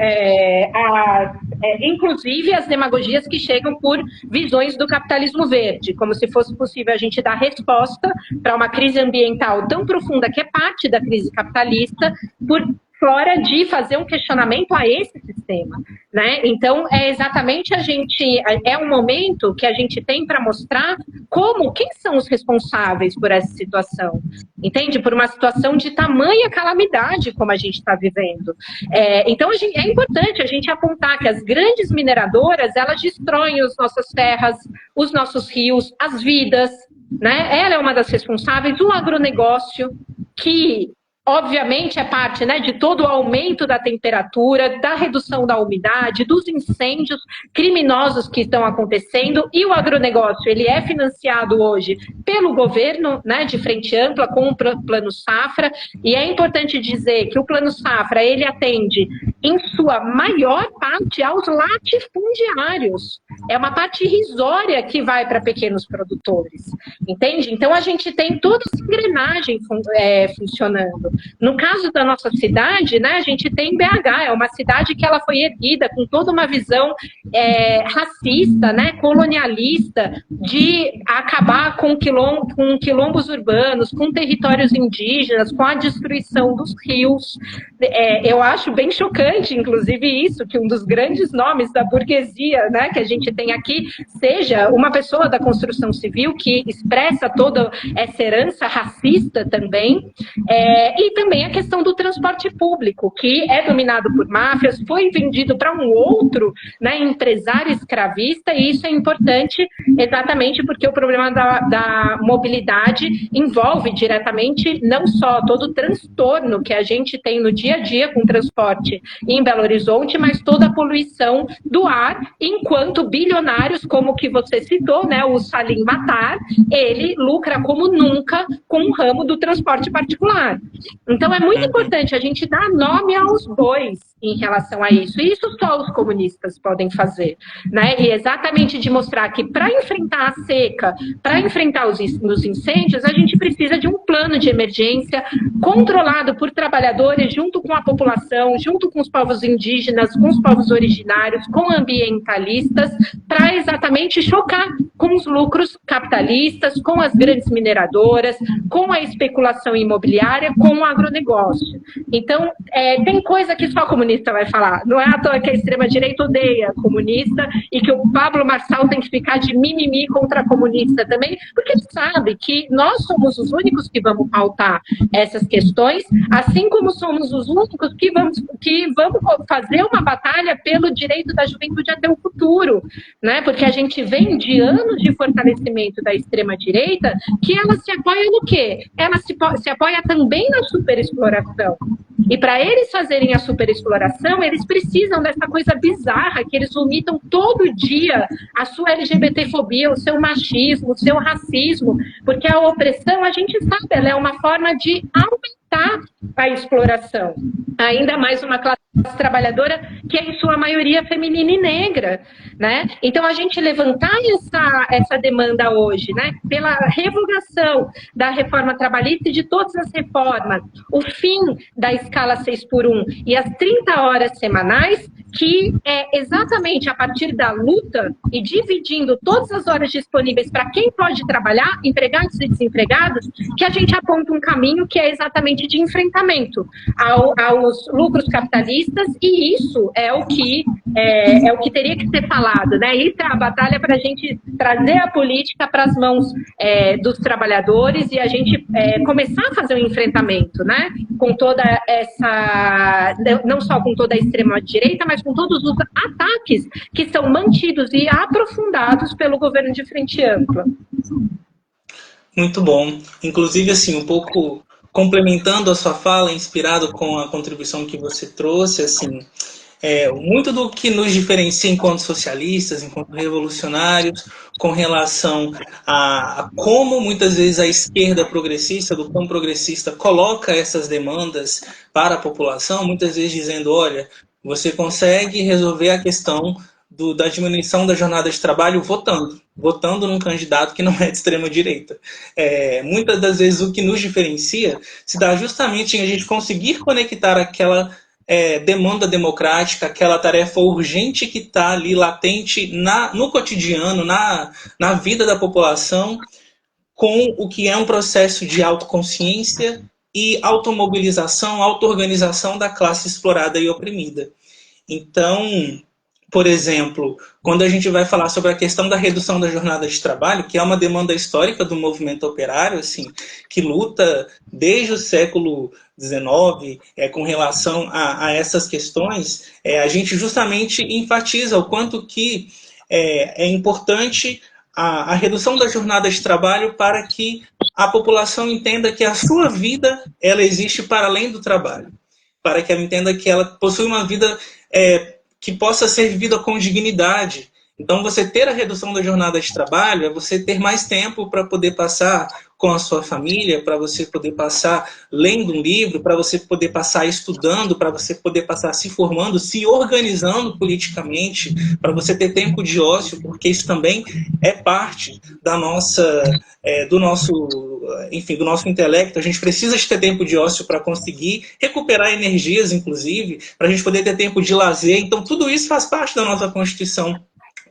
inclusive as demagogias que chegam por visões do capitalismo verde, como se fosse possível a gente dar resposta para uma crise ambiental tão profunda que é parte da crise capitalista, por fora de fazer um questionamento a esse sistema, né? Então, é um momento que a gente tem para mostrar quem são os responsáveis por essa situação, entende? Por uma situação de tamanha calamidade como a gente está vivendo. Então, é importante a gente apontar que as grandes mineradoras, elas destroem as nossas terras, os nossos rios, as vidas, né? Ela é uma das responsáveis, o agronegócio, que obviamente é parte, né, de todo o aumento da temperatura, da redução da umidade, dos incêndios criminosos que estão acontecendo, e o agronegócio ele é financiado hoje pelo governo, né, de frente ampla, com o Plano Safra, e é importante dizer que o Plano Safra ele atende em sua maior parte aos latifundiários, é uma parte irrisória que vai para pequenos produtores, entende? Então a gente tem toda essa engrenagem funcionando. No caso da nossa cidade, né, a gente tem BH, é uma cidade que ela foi erguida com toda uma visão racista, né, colonialista, de acabar com quilombos urbanos, com territórios indígenas, com a destruição dos rios. Eu acho bem chocante, inclusive, isso, que um dos grandes nomes da burguesia, né, que a gente tem aqui, seja uma pessoa da construção civil que expressa toda essa herança racista também, e também a questão do transporte público, que é dominado por máfias, foi vendido para um outro, né, empresário escravista, e isso é importante exatamente porque o problema da mobilidade envolve diretamente não só todo o transtorno que a gente tem no dia a dia com o transporte em Belo Horizonte, mas toda a poluição do ar, enquanto bilionários, como o que você citou, né, o Salim Matar, ele lucra como nunca com o ramo do transporte particular. Então é muito importante a gente dar nome aos bois em relação a isso. E isso só os comunistas podem fazer, né? E exatamente de mostrar que para enfrentar a seca, para enfrentar os incêndios, a gente precisa de um plano de emergência controlado por trabalhadores junto com a população, junto com os povos indígenas, com os povos originários, com ambientalistas, para exatamente chocar com os lucros capitalistas, com as grandes mineradoras, com a especulação imobiliária, com o agronegócio. Então, tem coisa que só comunista vai falar. Não é à toa que a extrema-direita odeia comunista e que o Pablo Marçal tem que ficar de mimimi contra a comunista também, porque ele sabe que nós somos os únicos que vamos pautar essas questões, assim como somos os únicos que vamos fazer uma batalha pelo direito da juventude a ter um futuro, né? Porque a gente vem de anos de fortalecimento da extrema-direita, que ela se apoia no quê? Ela se apoia também na superexploração. E para eles fazerem a superexploração, eles precisam dessa coisa bizarra que eles vomitam todo dia, a sua LGBTfobia, o seu machismo, o seu racismo, porque a opressão, a gente sabe, ela é uma forma de aumentar a exploração. Ainda mais uma classe trabalhadora que é em sua maioria feminina e negra, né? Então a gente levantar essa demanda hoje, né, pela revogação da reforma trabalhista e de todas as reformas, o fim da escala 6x1 e as 30 horas semanais, que é exatamente a partir da luta e dividindo todas as horas disponíveis para quem pode trabalhar, empregados e desempregados, que a gente aponta um caminho que é exatamente de enfrentamento aos lucros capitalistas, e isso é o que teria que ser falado, né? Isso é a batalha para a gente trazer a política para as mãos dos trabalhadores e a gente começar a fazer um enfrentamento, né? Com toda essa, não só com toda a extrema-direita, mas com todos os ataques que são mantidos e aprofundados pelo governo de frente ampla. Muito bom. Inclusive, assim, um pouco complementando a sua fala, inspirado com a contribuição que você trouxe, assim, muito do que nos diferencia enquanto socialistas, enquanto revolucionários, com relação a como muitas vezes a esquerda progressista, do campo progressista, coloca essas demandas para a população, muitas vezes dizendo, olha, você consegue resolver a questão da diminuição da jornada de trabalho votando num candidato que não é de extrema-direita. Muitas das vezes o que nos diferencia se dá justamente em a gente conseguir conectar aquela demanda democrática, aquela tarefa urgente que está ali latente no cotidiano, na vida da população, com o que é um processo de autoconsciência e automobilização, auto-organização da classe explorada e oprimida. Então, por exemplo, quando a gente vai falar sobre a questão da redução da jornada de trabalho, que é uma demanda histórica do movimento operário, assim, que luta desde o século XIX com relação a essas questões, a gente justamente enfatiza o quanto que é importante a redução da jornada de trabalho para que a população entenda que a sua vida ela existe para além do trabalho, para que ela entenda que ela possui uma vida que possa ser vivida com dignidade. Então, você ter a redução da jornada de trabalho é você ter mais tempo para poder passar com a sua família, para você poder passar lendo um livro, para você poder passar estudando, para você poder passar se formando, se organizando politicamente, para você ter tempo de ócio, porque isso também é parte da nossa, do nosso intelecto. A gente precisa de ter tempo de ócio para conseguir recuperar energias, inclusive, para a gente poder ter tempo de lazer. Então, tudo isso faz parte da nossa Constituição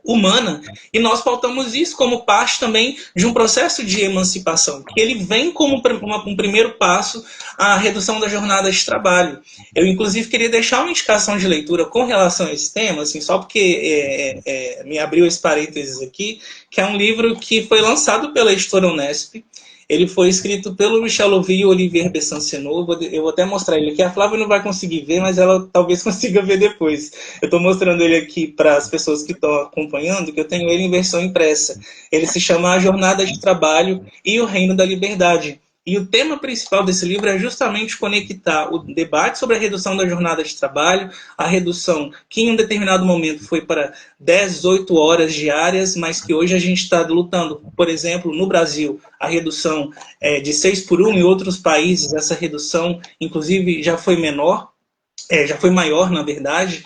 humana, e nós pautamos isso como parte também de um processo de emancipação, que ele vem como um primeiro passo à redução da jornada de trabalho. Eu, inclusive, queria deixar uma indicação de leitura com relação a esse tema, assim, só porque me abriu esse parênteses aqui, que é um livro que foi lançado pela editora Unesp. Ele foi escrito pelo Michel Louvi e Olivier Besancenot. Eu vou até mostrar ele aqui. A Flávia não vai conseguir ver, mas ela talvez consiga ver depois. Eu estou mostrando ele aqui para as pessoas que estão acompanhando, que eu tenho ele em versão impressa. Ele se chama A Jornada de Trabalho e o Reino da Liberdade. E o tema principal desse livro é justamente conectar o debate sobre a redução da jornada de trabalho, a redução que em um determinado momento foi para 10, 8 horas diárias, mas que hoje a gente está lutando, por exemplo, no Brasil, a redução de 6x1, em outros países essa redução, inclusive, já foi menor, já foi maior, na verdade.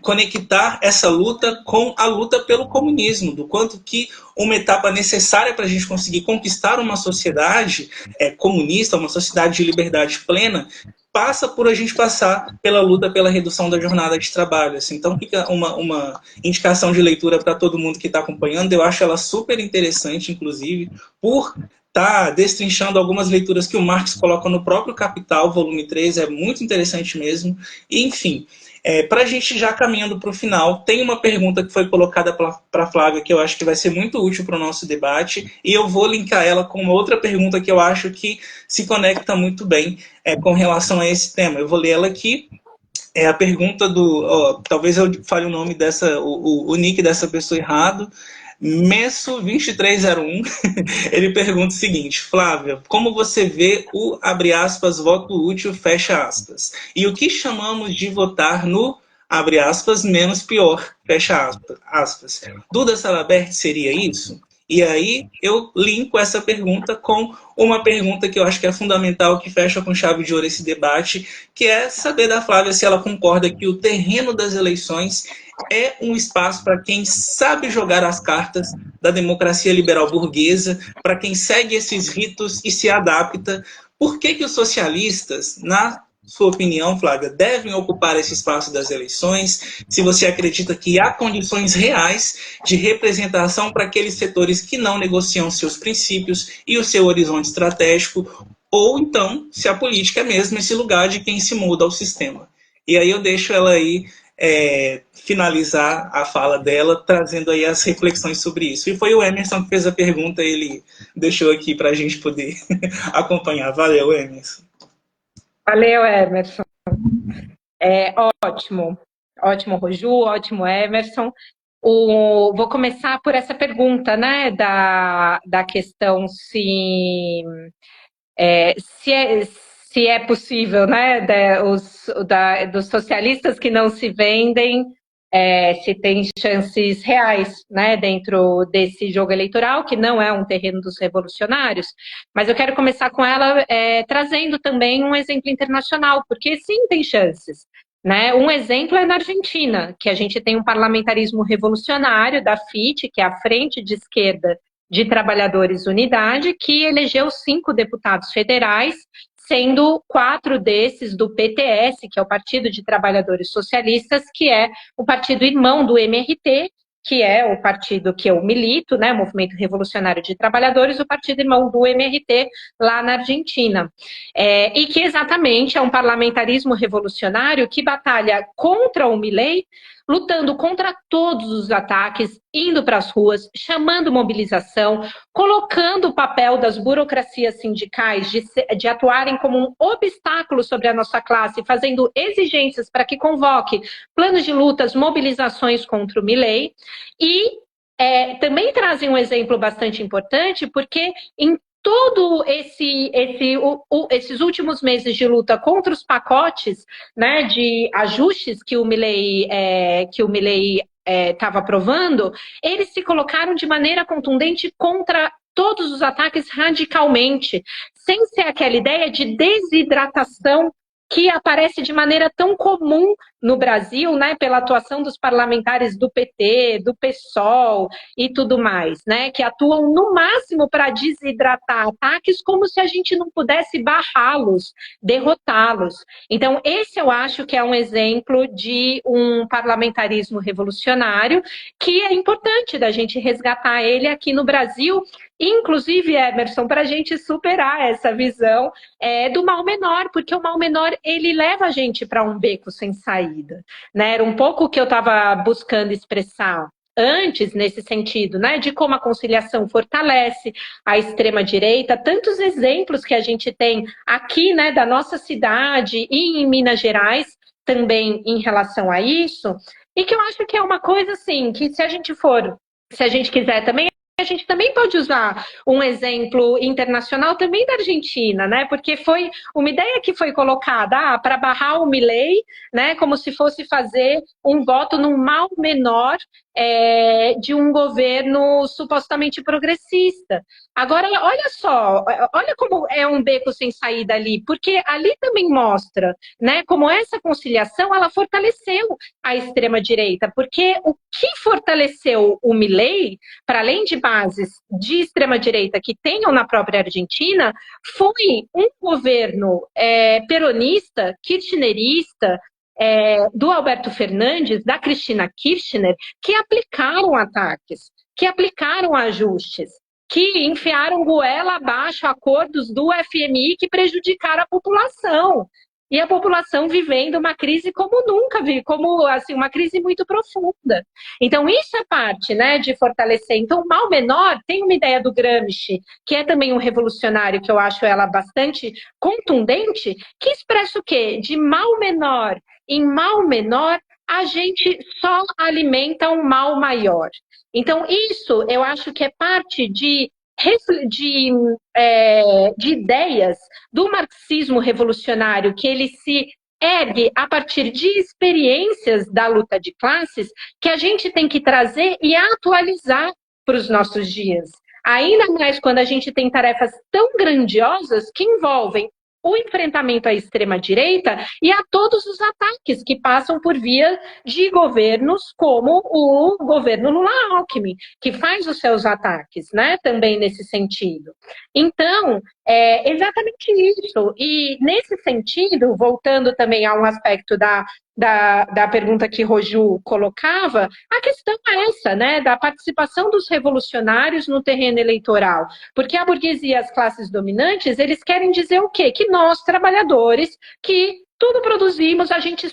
Conectar essa luta com a luta pelo comunismo, do quanto que uma etapa necessária para a gente conseguir conquistar uma sociedade comunista, uma sociedade de liberdade plena, passa por a gente passar pela luta pela redução da jornada de trabalho. Assim. Então fica uma indicação de leitura para todo mundo que está acompanhando. Eu acho ela super interessante, inclusive, por está destrinchando algumas leituras que o Marx coloca no próprio Capital, volume 3, é muito interessante mesmo. E, enfim, para a gente já caminhando para o final, tem uma pergunta que foi colocada para a Flávia que eu acho que vai ser muito útil para o nosso debate, e eu vou linkar ela com uma outra pergunta que eu acho que se conecta muito bem com relação a esse tema. Eu vou ler ela aqui. É a pergunta do. Ó, talvez eu fale o nome dessa, o nick dessa pessoa errado. Messo2301, ele pergunta o seguinte: Flávia, como você vê o, abre aspas, voto útil, fecha aspas? E o que chamamos de votar no, abre aspas, menos pior, fecha aspas? Duda Salabert seria isso? E aí eu linko essa pergunta com uma pergunta que eu acho que é fundamental, que fecha com chave de ouro esse debate, que é saber da Flávia se ela concorda que o terreno das eleições é um espaço para quem sabe jogar as cartas da democracia liberal burguesa, para quem segue esses ritos e se adapta. Por que os socialistas, na sua opinião, Flávia, devem ocupar esse espaço das eleições? Se você acredita que há condições reais de representação para aqueles setores que não negociam seus princípios e o seu horizonte estratégico, ou então, se a política é mesmo esse lugar de quem se muda ao sistema. E aí eu deixo ela aí finalizar a fala dela, trazendo aí as reflexões sobre isso. E foi o Emerson que fez a pergunta, ele deixou aqui para a gente poder acompanhar. Valeu, Emerson. Valeu, Emerson. Ótimo. Ótimo, Roju, ótimo, Emerson. Vou começar por essa pergunta, né, da questão se é possível, né, dos socialistas que não se vendem, se tem chances reais, né, dentro desse jogo eleitoral, que não é um terreno dos revolucionários, mas eu quero começar com ela trazendo também um exemplo internacional, porque sim, tem chances. Né? Um exemplo é na Argentina, que a gente tem um parlamentarismo revolucionário da FIT, que é a Frente de Esquerda de Trabalhadores Unidade, que elegeu 5 deputados federais, sendo 4 desses do PTS, que é o Partido de Trabalhadores Socialistas, que é o partido irmão do MRT, que é o partido que eu milito, né, Movimento Revolucionário de Trabalhadores, o partido irmão do MRT lá na Argentina. E que exatamente é um parlamentarismo revolucionário que batalha contra o Milei, lutando contra todos os ataques, indo para as ruas, chamando mobilização, colocando o papel das burocracias sindicais de atuarem como um obstáculo sobre a nossa classe, fazendo exigências para que convoque planos de lutas, mobilizações contra o Milei, e também trazem um exemplo bastante importante, porque em todo esses últimos meses de luta contra os pacotes, né, de ajustes que o Milei estava aprovando, eles se colocaram de maneira contundente contra todos os ataques radicalmente, sem ser aquela ideia de desidratação que aparece de maneira tão comum no Brasil, né, pela atuação dos parlamentares do PT, do PSOL e tudo mais, né, que atuam no máximo para desidratar ataques como se a gente não pudesse barrá-los, derrotá-los. Então, esse eu acho que é um exemplo de um parlamentarismo revolucionário que é importante da gente resgatar ele aqui no Brasil, inclusive, Emerson, para a gente superar essa visão do mal menor, porque o mal menor ele leva a gente para um beco sem saída, né? Era um pouco o que eu estava buscando expressar antes, nesse sentido, né? De como a conciliação fortalece a extrema-direita, tantos exemplos que a gente tem aqui, né, da nossa cidade e em Minas Gerais, também em relação a isso, e que eu acho que é uma coisa assim, que se a gente quiser também, a gente também pode usar um exemplo internacional também da Argentina, né? Porque foi uma ideia que foi colocada para barrar o Milei, né? Como se fosse fazer um voto num mal menor de um governo supostamente progressista. Agora, olha só, olha como é um beco sem saída ali, porque ali também mostra, né? Como essa conciliação ela fortaleceu a extrema direita, porque o que fortaleceu o Milei, para além de bases de extrema-direita que tenham na própria Argentina, foi um governo peronista, kirchnerista, do Alberto Fernandes, da Cristina Kirchner, que aplicaram ataques, que aplicaram ajustes, que enfiaram goela abaixo acordos do FMI que prejudicaram a população. e a população vivendo uma crise como nunca vi, como assim, uma crise muito profunda. Então, isso é parte, né, de fortalecer. Então, o mal menor tem uma ideia do Gramsci, que é também um revolucionário, que eu acho ela bastante contundente, que expressa o quê? De mal menor em mal menor, a gente só alimenta um mal maior. Então, isso eu acho que é parte de ideias do marxismo revolucionário, que ele se ergue a partir de experiências da luta de classes, que a gente tem que trazer e atualizar para os nossos dias. Ainda mais quando a gente tem tarefas tão grandiosas que envolvem o enfrentamento à extrema-direita e a todos os ataques que passam por via de governos como o governo Lula-Alckmin, que faz os seus ataques, né, também nesse sentido. Então, é exatamente isso. E, nesse sentido, voltando também a um aspecto da pergunta que Roju colocava, a questão é essa, né, da participação dos revolucionários no terreno eleitoral. Porque a burguesia e as classes dominantes, eles querem dizer o quê? Que nós, trabalhadores, que tudo produzimos, a gente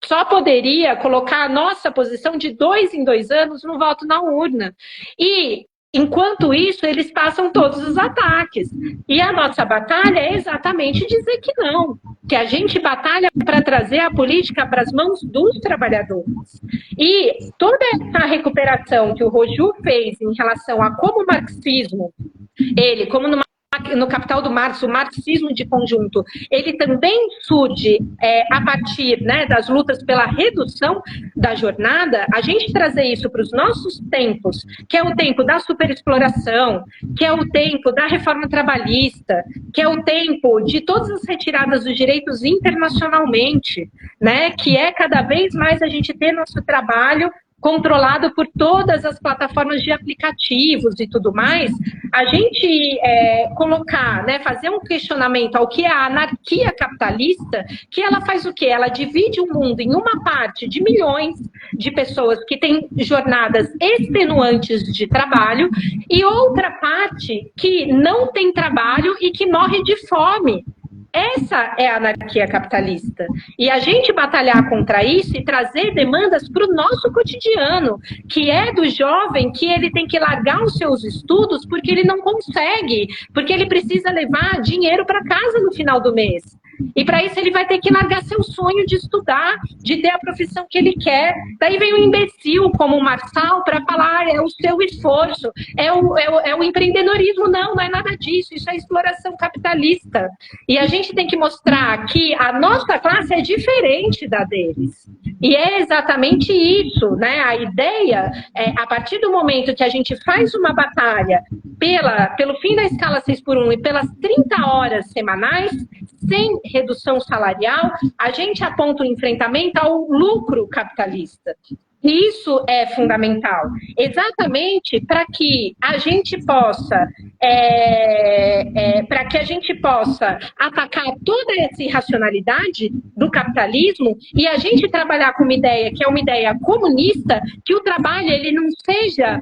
só poderia colocar a nossa posição de 2 em 2 anos no voto na urna. E enquanto isso, eles passam todos os ataques. E a nossa batalha é exatamente dizer que não, que a gente batalha para trazer a política para as mãos dos trabalhadores. E toda essa recuperação que o Roju fez em relação a como o marxismo, ele, como no Capital do Marx, o marxismo de conjunto, ele também surge a partir, né, das lutas pela redução da jornada, a gente trazer isso para os nossos tempos, que é o tempo da superexploração, que é o tempo da reforma trabalhista, que é o tempo de todas as retiradas dos direitos internacionalmente, né, que é cada vez mais a gente ter nosso trabalho controlado por todas as plataformas de aplicativos e tudo mais, a gente colocar, né, fazer um questionamento ao que é a anarquia capitalista, que ela faz o quê? Ela divide o mundo em uma parte de milhões de pessoas que têm jornadas extenuantes de trabalho e outra parte que não tem trabalho e que morre de fome. Essa é a anarquia capitalista. E a gente batalhar contra isso e trazer demandas para o nosso cotidiano, que é do jovem que ele tem que largar os seus estudos porque ele não consegue, porque ele precisa levar dinheiro para casa no final do mês. E para isso ele vai ter que largar seu sonho de estudar, de ter a profissão que ele quer. Daí vem um imbecil como o Marçal para falar, é o seu esforço, é o empreendedorismo. Não, não é nada disso, isso é exploração capitalista. E a gente tem que mostrar que a nossa classe é diferente da deles. E é exatamente isso, né? A ideia é, a partir do momento que a gente faz uma batalha pelo fim da escala 6x1 e pelas 30 horas semanais, sem redução salarial, a gente aponta o enfrentamento ao lucro capitalista. E isso é fundamental, exatamente para que a gente possa atacar toda essa irracionalidade do capitalismo e a gente trabalhar com uma ideia que é uma ideia comunista, que o trabalho ele não seja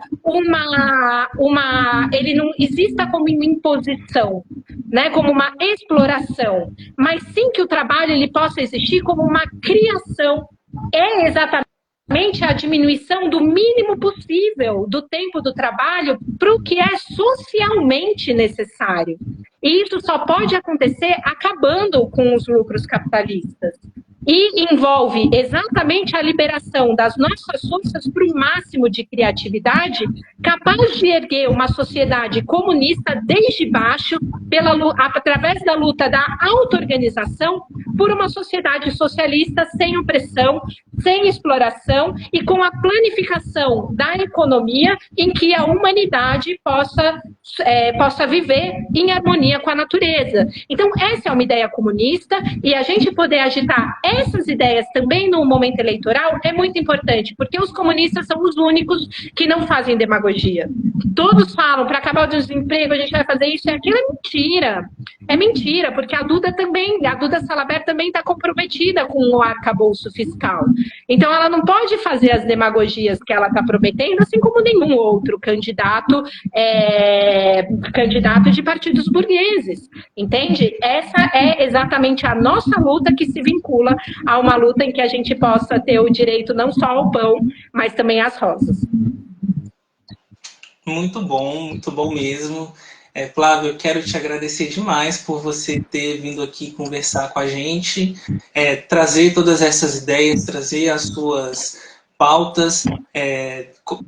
ele não exista como uma imposição, né, como uma exploração, mas sim que o trabalho ele possa existir como uma criação. É exatamente a diminuição do mínimo possível do tempo do trabalho para o que é socialmente necessário. E isso só pode acontecer acabando com os lucros capitalistas. E envolve exatamente a liberação das nossas forças para o máximo de criatividade, capaz de erguer uma sociedade comunista desde baixo, através da luta da auto-organização, por uma sociedade socialista sem opressão, sem exploração e com a planificação da economia em que a humanidade possa viver em harmonia com a natureza. Então, essa é uma ideia comunista e a gente poder agitar essas ideias também no momento eleitoral é muito importante, porque os comunistas são os únicos que não fazem demagogia. Todos falam, para acabar o desemprego, a gente vai fazer isso e aquilo. É mentira. É mentira, porque a Duda Salabert também está comprometida com o arcabouço fiscal. Então, ela não pode fazer as demagogias que ela está prometendo, assim como nenhum outro candidato de partidos burgueses, entende? Essa é exatamente a nossa luta, que se vincula a uma luta em que a gente possa ter o direito não só ao pão, mas também às rosas. Muito bom mesmo. Flávio, eu quero te agradecer demais por você ter vindo aqui conversar com a gente, trazer todas essas ideias, trazer as suas pautas,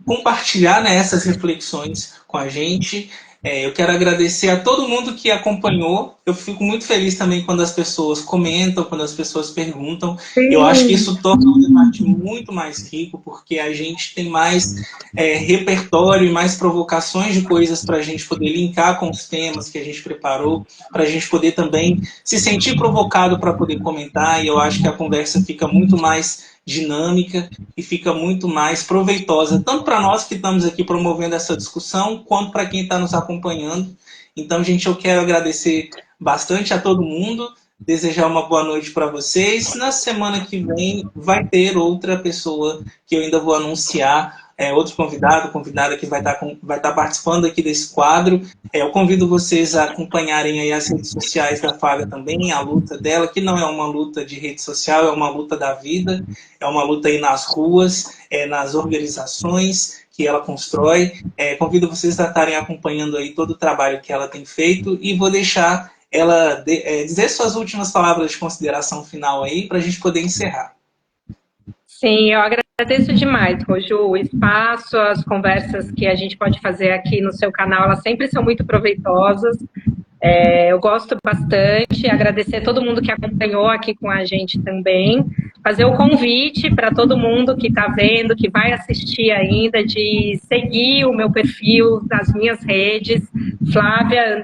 compartilhar, né, essas reflexões com a gente. Eu quero agradecer a todo mundo que acompanhou. Eu fico muito feliz também quando as pessoas comentam, quando as pessoas perguntam. Sim. Eu acho que isso torna o debate muito mais rico, porque a gente tem mais repertório e mais provocações de coisas para a gente poder linkar com os temas que a gente preparou, para a gente poder também se sentir provocado para poder comentar. E eu acho que a conversa fica muito mais dinâmica e fica muito mais proveitosa, tanto para nós que estamos aqui promovendo essa discussão, quanto para quem está nos acompanhando. Então, gente, eu quero agradecer bastante a todo mundo, desejar uma boa noite para vocês. Na semana que vem vai ter outra pessoa que eu ainda vou anunciar, outro convidada que vai estar participando aqui desse quadro. Eu convido vocês a acompanharem aí as redes sociais da Flávia também, a luta dela, que não é uma luta de rede social, é uma luta da vida, é uma luta aí nas ruas, nas organizações que ela constrói. Convido vocês a estarem acompanhando aí todo o trabalho que ela tem feito e vou deixar ela dizer suas últimas palavras de consideração final aí para a gente poder encerrar. Sim, eu agradeço demais, Roju, o espaço, as conversas que a gente pode fazer aqui no seu canal, elas sempre são muito proveitosas. Eu gosto bastante, agradecer a todo mundo que acompanhou aqui com a gente também, fazer o convite para todo mundo que está vendo, que vai assistir ainda, de seguir o meu perfil nas minhas redes, Flávia,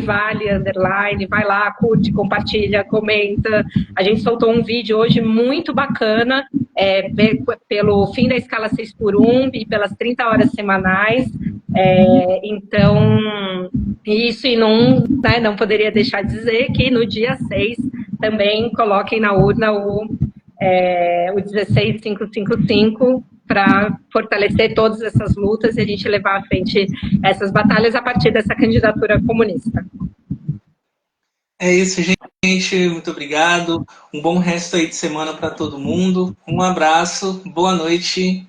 _Vale, vai lá, curte, compartilha, comenta. A gente soltou um vídeo hoje muito bacana, pelo fim da escala 6x1 e pelas 30 horas semanais. Então, isso, e não poderia deixar de dizer que no dia 6 também coloquem na urna o 16555 para fortalecer todas essas lutas e a gente levar à frente essas batalhas a partir dessa candidatura comunista. É isso, gente. Muito obrigado. Um bom resto aí de semana para todo mundo. Um abraço. Boa noite.